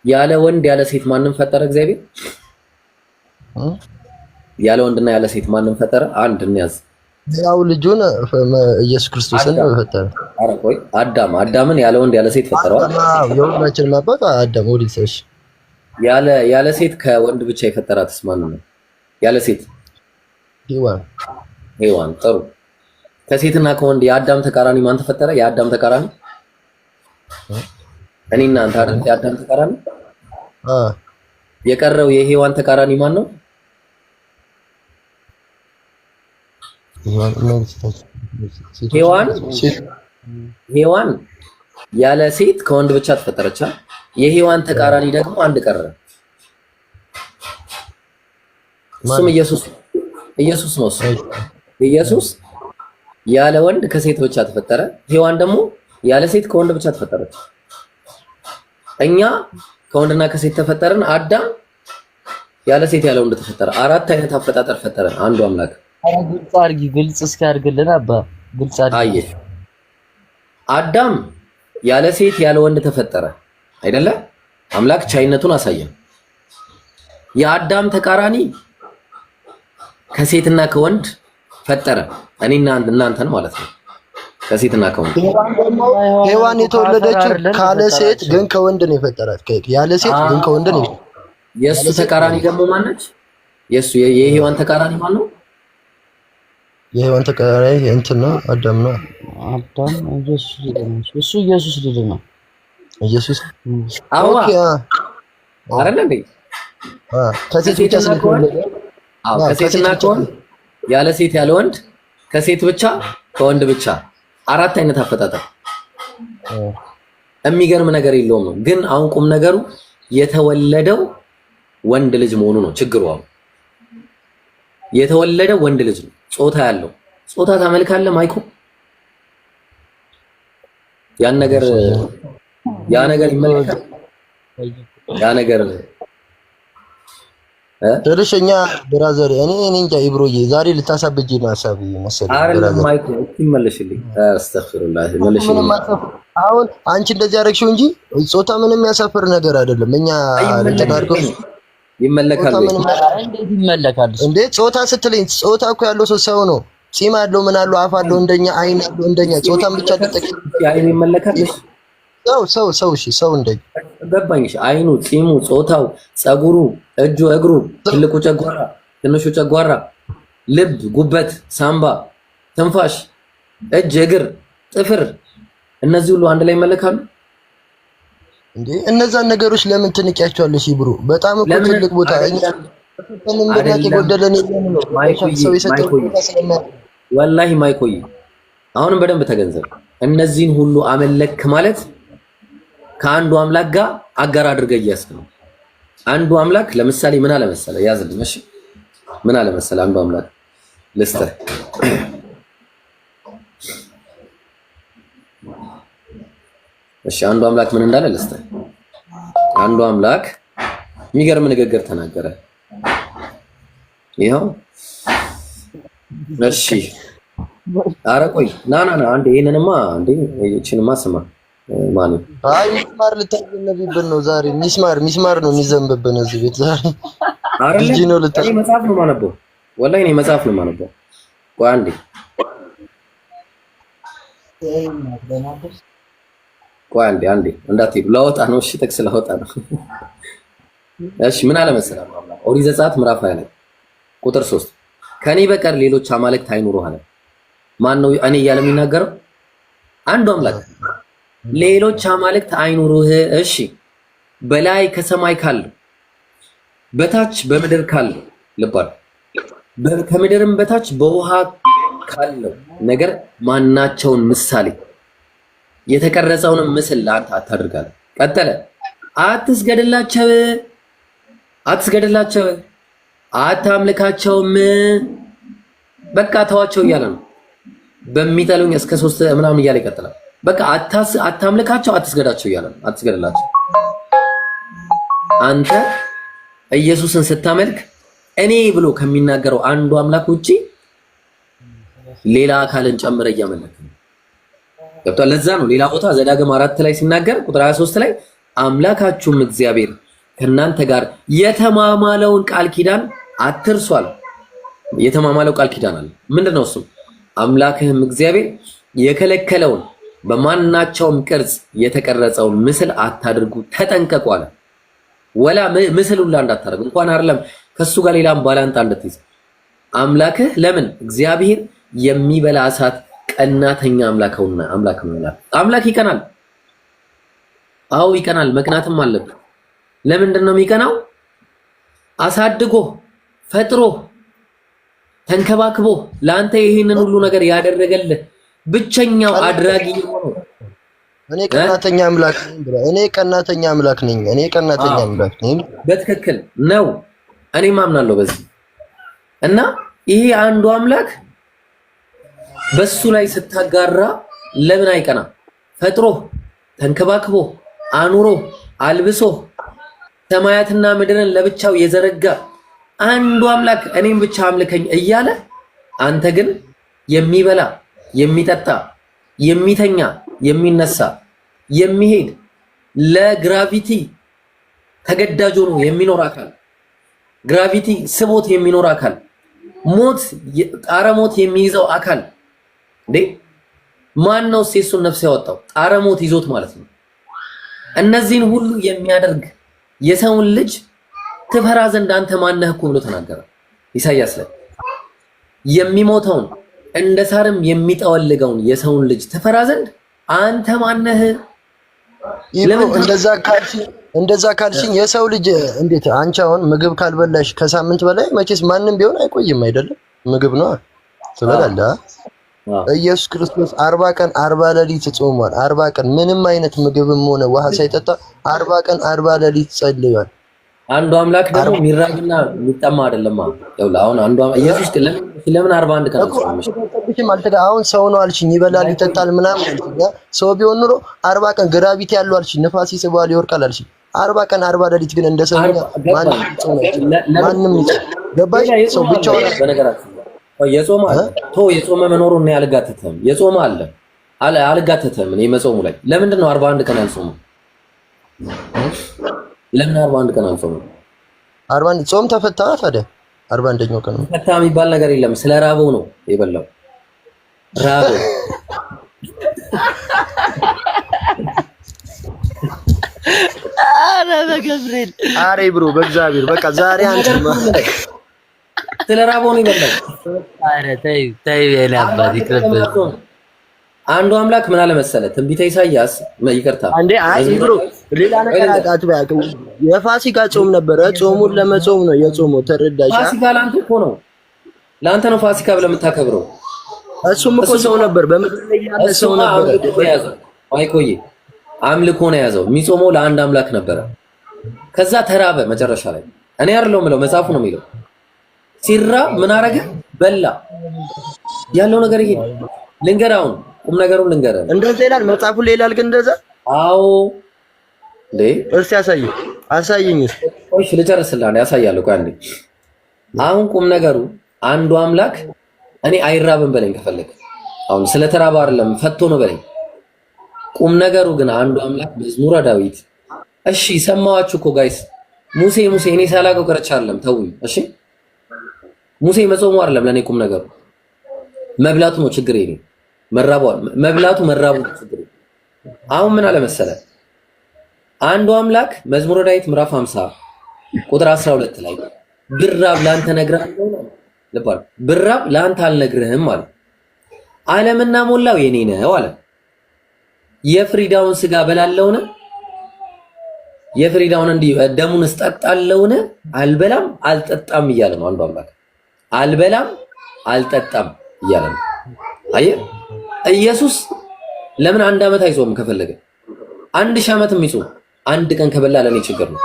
ያለ ወንድ ያለ ሴት ማንም ፈጠረ? እግዚአብሔር ያለ ወንድና ያለ ሴት ማንም ፈጠረ? አንድ እንያዝ። ያው ልጁን ኢየሱስ ክርስቶስን ፈጠረ። አረ ቆይ አዳምን ያለ ወንድ ያለ ሴት ፈጠረዋል። የሁላችንም አባት አዳም ወልሰሽ ያለ ሴት ከወንድ ብቻ የፈጠራትስ ማን ነው? ያለ ሴት ሔዋን። ጥሩ። ከሴትና ከወንድ የአዳም ተቃራኒ ማን ተፈጠረ? የአዳም ተቃራኒ እኔና አንተ አይደል? የአዳም ተቃራኒ የቀረው የሔዋን ተቃራኒ ማን ነው? ሔዋን ያለ ሴት ከወንድ ብቻ ተፈጠረች። የሔዋን ተቃራኒ ደግሞ አንድ ቀረ። እሱም ኢየሱስ ነው። ኢየሱስ ያለ ወንድ ከሴት ብቻ ተፈጠረ። ሔዋን ደግሞ ያለ ሴት ከወንድ ብቻ ተፈጠረች። እኛ ከወንድና ከሴት ተፈጠርን። አዳም ያለ ሴት ያለ ወንድ ተፈጠረ። አራት አይነት አፈጣጠር ፈጠረን አንዱ አምላክ። ግልጽ እስኪያርግልን አባ ግልጽ አድርጊ። አዳም ያለ ሴት ያለ ወንድ ተፈጠረ አይደለ? አምላክ ቻይነቱን አሳየን። የአዳም ተቃራኒ ከሴትና ከወንድ ፈጠረ። እኔና እናንተን ማለት ነው። ከሴትና ከወንድ ሔዋን የተወለደችው ካለ ሴት ግን ከወንድ ነው የፈጠራት። ያለ ሴት ግን ከወንድ ነው። የእሱ ተቃራኒ ደግሞ ማነች? የሔዋን ተቃራኒ ማን ነው? የሔዋን ተቃራኒ እንትን ነው፣ አዳም ነው። አዳም ኢየሱስ ልጅ ነው። ኢየሱስ ኦኬ አይደል እንዴ? ከሴት ብቻ ስለተወለደ ከሴትና ከወንድ ያለ ሴት ያለ ወንድ ከሴት ብቻ ከወንድ ብቻ አራት አይነት አፈጣጠር። የሚገርም ነገር የለውም ነው። ግን አሁን ቁም ነገሩ የተወለደው ወንድ ልጅ መሆኑ ነው ችግሩ። አሁን የተወለደው ወንድ ልጅ ነው። ጾታ ያለው ጾታ ታመልካለህ ማይኮ? ያ ነገር ይመለካል። ያ ነገር ትርሽኛ ብራዘር እኔ እንጃ ኢብሮዬ ዛሬ ልታሳብጂ ነው ሐሳብ መሰለኝ። አይደለም ማይኮ ይመለሽልኝ። አስተግፍሩላህ ይመለሽልኝ። አሁን አንቺ እንደዚህ አደረግሽው እንጂ ጾታ ምንም ያሳፍር ነገር አይደለም። እኛ ተናርገው ይመለካል። እንዴት ይመለካል እንዴ? ጾታ ስትለኝ ጾታ እኮ ያለው ሰው ነው። ፂም አለው ምን አለው አፍ አለው እንደኛ አይን አለው እንደኛ። ጾታን ብቻ ተጠቅም አይን ይመለካል። ሰው እሺ ሰው እንደኛ ገባኝ። አይኑ፣ ፂሙ፣ ጾታው፣ ጸጉሩ፣ እጁ፣ እግሩ፣ ትልቁ ጨጓራ፣ ትንሹ ጨጓራ፣ ልብ፣ ጉበት፣ ሳምባ፣ ትንፋሽ፣ እጅ፣ እግር፣ ጥፍር እነዚህ ሁሉ አንድ ላይ ይመለካሉ እንዴ? እነዛን ነገሮች ለምን ትንቂያቸዋለሽ ይብሩ? በጣም እኮ ትልቅ ቦታ ወላሂ ማይቆይ። አሁንም በደንብ ተገንዘብ። እነዚህን ሁሉ አመለክ ማለት ከአንዱ አምላክ ጋር አጋር አድርገህ እያስክ ነው። አንዱ አምላክ ለምሳሌ ምን አለ መሰለህ? ያዝልኝ። እሺ ምን አለ መሰለህ? አንዱ አምላክ ልስጥህ። እሺ አንዱ አምላክ ምን እንዳለ ልስጥህ። አንዱ አምላክ የሚገርም ንግግር ተናገረ። ይኸው እሺ ኧረ ቆይ ና አንዴ ይሄንንማ አንዴ እቺንማ ስማ። ማን አይ ሚስማር ልታዘንብብን ነው ዛሬ። ሚስማር ነው የሚዘንብብን እዚህ ቤት ዛሬ። አረጂ ነው ልታይ መጽሐፍ ነው ማነበው። ወላሂ እኔ መጽሐፍ ነው ማነበው። ቆይ አንዴ አንዴ እንዳትሄዱ ላወጣ ነው። እሺ ጥቅስ ላወጣ ነው። እሺ ምን አለ መሰለህ? ኦሪት ዘጸአት ምዕራፍ 20 ላይ ቁጥር 3 ከኔ በቀር ሌሎች አማልክት አይኑሩህ አለ። ማን ነው እኔ እያለ የሚናገረው? አንዱ አምላክ። ሌሎች አማልክት አይኑሩህ። እሺ በላይ ከሰማይ ካለ በታች በምድር ካለ ልባል ከምድርም በታች በውሃ ካለው ነገር ማናቸውን ምሳሌ የተቀረጸውን ምስል ለአንተ አታድርጋለህ። ቀጠለ አትስገድላቸው፣ አታምልካቸውም። በቃ ተዋቸው እያለ ነው። በሚጠሉኝ እስከ 3 ምናምን እያለ ይቀጥላል። በቃ አታምልካቸው፣ አትስገዳቸው እያለ ነው። አትስገድላቸው። አንተ ኢየሱስን ስታመልክ እኔ ብሎ ከሚናገረው አንዱ አምላክ ውጪ ሌላ አካልን ጨምረ እያመለክ ነው። ገብቷል? ለዛ ነው ሌላ ቦታ ዘዳግም 4 ላይ ሲናገር ቁጥር 23 ላይ አምላካችሁም እግዚአብሔር ከናንተ ጋር የተማማለውን ቃል ኪዳን አትርሷል። የተማማለው ቃል ኪዳን አለ። ምንድነው እሱ? አምላክህም እግዚአብሔር የከለከለውን በማናቸውም ቅርጽ የተቀረጸውን ምስል አታድርጉ፣ ተጠንቀቁ አለ። ወላ ምስሉን እንዳታደርጉ እንኳን አይደለም ከሱ ጋር ሌላም ባላንጣ እንድትይዝ አምላክህ ለምን እግዚአብሔር የሚበላ እሳት ቀናተኛ አምላክ ነውና። አምላክ ይቀናል። አዎ ይቀናል። መቅናትም አለበት። ለምንድን ነው የሚቀናው? አሳድጎ ፈጥሮ ተንከባክቦ ለአንተ ይሄንን ሁሉ ነገር ያደረገልህ ብቸኛው አድራጊ ነው። እኔ ቀናተኛ አምላክ ነኝ። በትክክል ነው። እኔም አምናለሁ በዚህ እና ይሄ አንዱ አምላክ በሱ ላይ ስታጋራ ለምን አይቀና? ፈጥሮ ተንከባክቦ አኑሮ አልብሶ ሰማያትና ምድርን ለብቻው የዘረጋ አንዱ አምላክ እኔም ብቻ አምልከኝ እያለ አንተ ግን የሚበላ የሚጠጣ የሚተኛ የሚነሳ የሚሄድ ለግራቪቲ ተገዳጅ ሆኖ የሚኖር አካል ግራቪቲ ስቦት የሚኖር አካል ጣረ ሞት የሚይዘው አካል እንዴ ማን ነው እሱን ነፍስ ያወጣው? ጣረ ሞት ይዞት ማለት ነው። እነዚህን ሁሉ የሚያደርግ የሰውን ልጅ ትፈራ ዘንድ አንተ ማነህ እኮ ብሎ ተናገረ ኢሳይያስ ላይ። የሚሞተውን እንደ ሳርም የሚጠወልገውን የሰውን ልጅ ትፈራ ዘንድ አንተ ማነህ? ለምን እንደዛ ካልሽኝ የሰው ልጅ እንዴት አንቺ አሁን ምግብ ካልበላሽ ከሳምንት በላይ መቼስ ማንም ቢሆን አይቆይም አይደለም? ምግብ ነው ትበላለህ። ኢየሱስ ክርስቶስ 40 ቀን 40 ሌሊት ጾሟል። 40 ቀን ምንም አይነት ምግብም ሆነ ውሃ ሳይጠጣ 40 ቀን 40 ሌሊት ጸልዮአል። አንዱ አምላክ ደግሞ የሚራብና የሚጠማ አይደለም። አሁን አንዱ ኢየሱስ ለምን 41 ቀን አሁን ሰው ነው አልሽኝ፣ ይበላል ይጠጣል ምናምን አልሽኝ። ሰው ቢሆን ኑሮ 40 ቀን ግራቪቲ ያለው አልሽኝ፣ ንፋስ ይስባል ይወርቃል አልሽኝ። 40 ቀን 40 ሌሊት ግን እንደ ሰው ማንም ገባሽ? ሰው ብቻውን በነገራችን የጾም አለ የጾመ መኖሩን ነው ያልጋተተም። የጾም አለ አልጋተተም። እኔ መጾሙ ላይ ለምንድን ነው 41 ቀን ያልጾመው? ለምን 41 ቀን አልጾመም? 41 ጾም ተፈታ ታዲያ 41ኛው ቀን ነው። ፈታ የሚባል ነገር የለም። ስለ ራበው ነው የበላው። ራበው አረ በገብርኤል አሬ ብሮ በእግዚአብሔር በቃ ዛሬ አንተ ስለ ራበው ነው የበላው። አረ ተይ ያላባዲ ክረብ አንዱ አምላክ ምን አለ መሰለ ትንቢተ ኢሳይያስ ይቅርታ አንዴ አይ ብሮ ሌላ ነገር አትበያቅ። የፋሲካ ጾም ነበረ። ጾሙን ለመጾም ነው የጾመው። ተረዳሽ? ፋሲካ ለአንተ እኮ ነው፣ ለአንተ ነው ፋሲካ ብለህ የምታከብረው። እሱም እኮ ሰው ነበር፣ በምድር ላይ ያለ ሰው ነበር። አይቆይ አምልኮ ነው የያዘው። የሚጾመው ለአንድ አምላክ ነበረ። ከዛ ተራበ። መጨረሻ ላይ እኔ አይደለሁም የምለው መጽሐፉ ነው የሚለው። ሲራብ ምን አረገ? በላ። ያለው ነገር ይሄ ልንገርህ። አሁን ቁም ነገሩን ልንገርህ። እንደዛ ይላል መጽሐፉ ላይ ይላል። ግን እንደዛ አዎ እንዴ? እስቲ አሳየኝ። እሺ ልጨርስልህ። ያሳያለሁ። ቆይ አንዴ። አሁን ቁም ነገሩ አንዱ አምላክ እኔ አይራብም በለኝ ከፈለግ። አሁን ስለ ተራበ አይደለም ፈቶ ነው በለኝ። ቁም ነገሩ ግን አንዱ አምላክ መዝሙረ ዳዊት። እሺ ሰማዋችሁ እኮ ጋይስ። ሙሴ እኔ ሳላውቀው ቀርቼ አይደለም ተውኝ። እሺ ሙሴ መጾሙ አይደለም ለኔ ቁም ነገሩ፣ መብላቱ ነው ችግር። ይሄ መብላቱ መራቡ ችግር። አሁን ምን አለ መሰለህ አንዱ አምላክ መዝሙረ ዳዊት ምዕራፍ 50 ቁጥር 12 ላይ ብራብ ላንተ ነግርሃለሁ ልባል፣ ብራብ ላንተ አልነግርህም አለ። ዓለምና ሞላው የኔ ነው አለ። የፍሪዳውን ስጋ በላለውን የፍሪዳውን እንዲህ ደሙን እስጠጣለውን አልበላም አልጠጣም እያለ ነው አንዱ አምላክ። አልበላም አልጠጣም እያለ ነው። አየህ ኢየሱስ ለምን 1 ዓመት አይጾምም? ከፈለገ 1000 ዓመት የሚጾም አንድ ቀን ከበላ ለኔ ችግር ነው።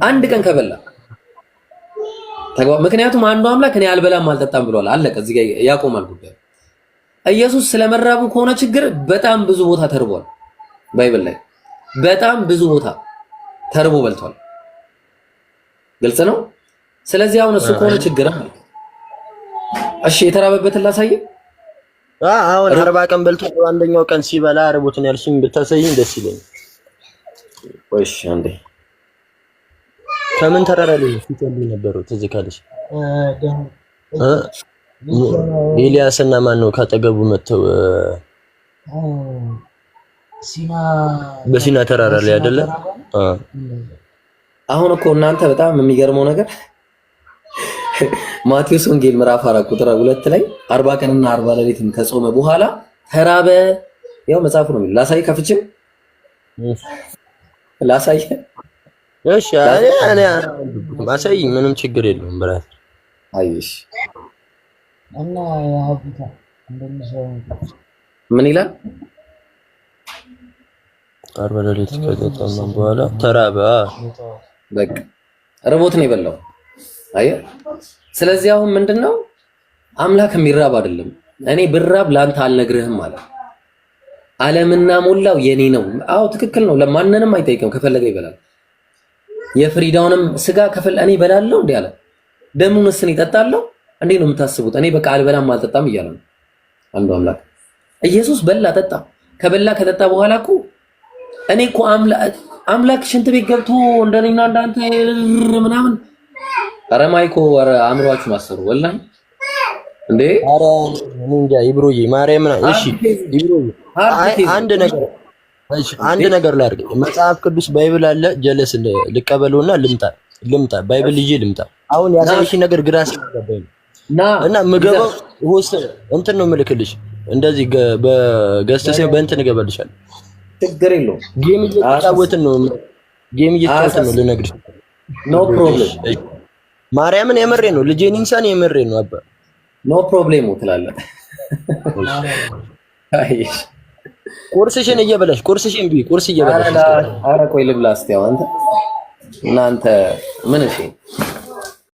አንድ ቀን ከበላ ምክንያቱም አንዱ አምላክ እኔ አልበላም አልጠጣም ብሏል። አለቀ። እዚህ ጋር ያቆማል ጉዳዩ። ኢየሱስ ስለመራቡ ከሆነ ችግር በጣም ብዙ ቦታ ተርቧል። ባይብል ላይ በጣም ብዙ ቦታ ተርቦ በልቷል። ግልጽ ነው። ስለዚህ አሁን እሱ ከሆነ ችግር እሺ የተራበበትን ላሳየህ። አሁን 40 ቀን በልቶ አንደኛው ቀን ሲበላ ርቦትን ያልሽኝ ብታሳይኝ ደስ ይለኛል። እሺ አንዴ ከምን ተራራ ላይ ሲተልኝ ነበረው ትዝ ካለሽ? ኤልያስና ማን ነው ካጠገቡ መተው በሲና ተራራ ላይ አይደለ? አሁን እኮ እናንተ በጣም የሚገርመው ነገር ማቴዎስ ወንጌል ምዕራፍ 4 ቁጥር 2 ላይ 40 ቀንና 40 ሌሊትም ከጾመ በኋላ ተራበ። ያው መጽሐፉ ነው የሚለው። ላሳይ ከፍችም ላሳይ። እሺ እኔ ማሳይ ምንም ችግር የለውም ብራት። አይሽ እና ያውቁታ እንደምሰው ምን ይላል? 40 ሌሊት ከጾመ በኋላ ተራበ። በቃ ርቦት ነው የበላው። አየህ። ስለዚህ አሁን ምንድነው አምላክ የሚራብ አይደለም። እኔ ብራብ ላንተ አልነግርህም ማለት ዓለምና ሞላው የኔ ነው። አዎ ትክክል ነው። ለማንንም አይጠይቅም። ከፈለገ ይበላል። የፍሪዳውንም ስጋ እኔ እበላለሁ እንዴ አለ። ደሙንስ እኔ እጠጣለሁ እንዴ ነው የምታስቡት? እኔ በቃ አልበላም አልጠጣም እያለ ነው አንዱ አምላክ። ኢየሱስ በላ ጠጣ። ከበላ ከጠጣ በኋላ እኮ እኔ እኮ አምላክ ሽንት ቤት ገብቶ እንደኔና እንዳንተ ምናምን ኧረ ማይኮ ኧረ አእምሯችሁን አሰሩ ወላሂ እንዴ። ኧረ እንጃ ይብሮዬ ማርያም ነው። እሺ ይብሮዬ አንድ ነገር ላድርግ። መጽሐፍ ቅዱስ ባይብል አለ ጀለስ ልቀበለውና ልምጣ ባይብል ይዤ ልምጣ። አሁን ያሳይሽ ነገር ግራ ስለገባኝ እና ምገባው ሆስት እንትን ነው የምልክልሽ። እንደዚህ በገስተሰ በእንትን እገባልሻለሁ። ችግር የለውም። ጌም እየተጫወትን ነው ልነግርሽ። ኖ ፕሮብሌም ማርያምን የምሬ ነው። ልጄን ኢንሳን የምሬ ነው። አባ ኖ ፕሮብሌም ትላለህ። አይሽ ቁርስሽን እየበላሽ ቁርስሽን ቁርስ እየበላሽ። ኧረ ቆይ ልብላ እስኪ። አንተ እናንተ ምን እሺ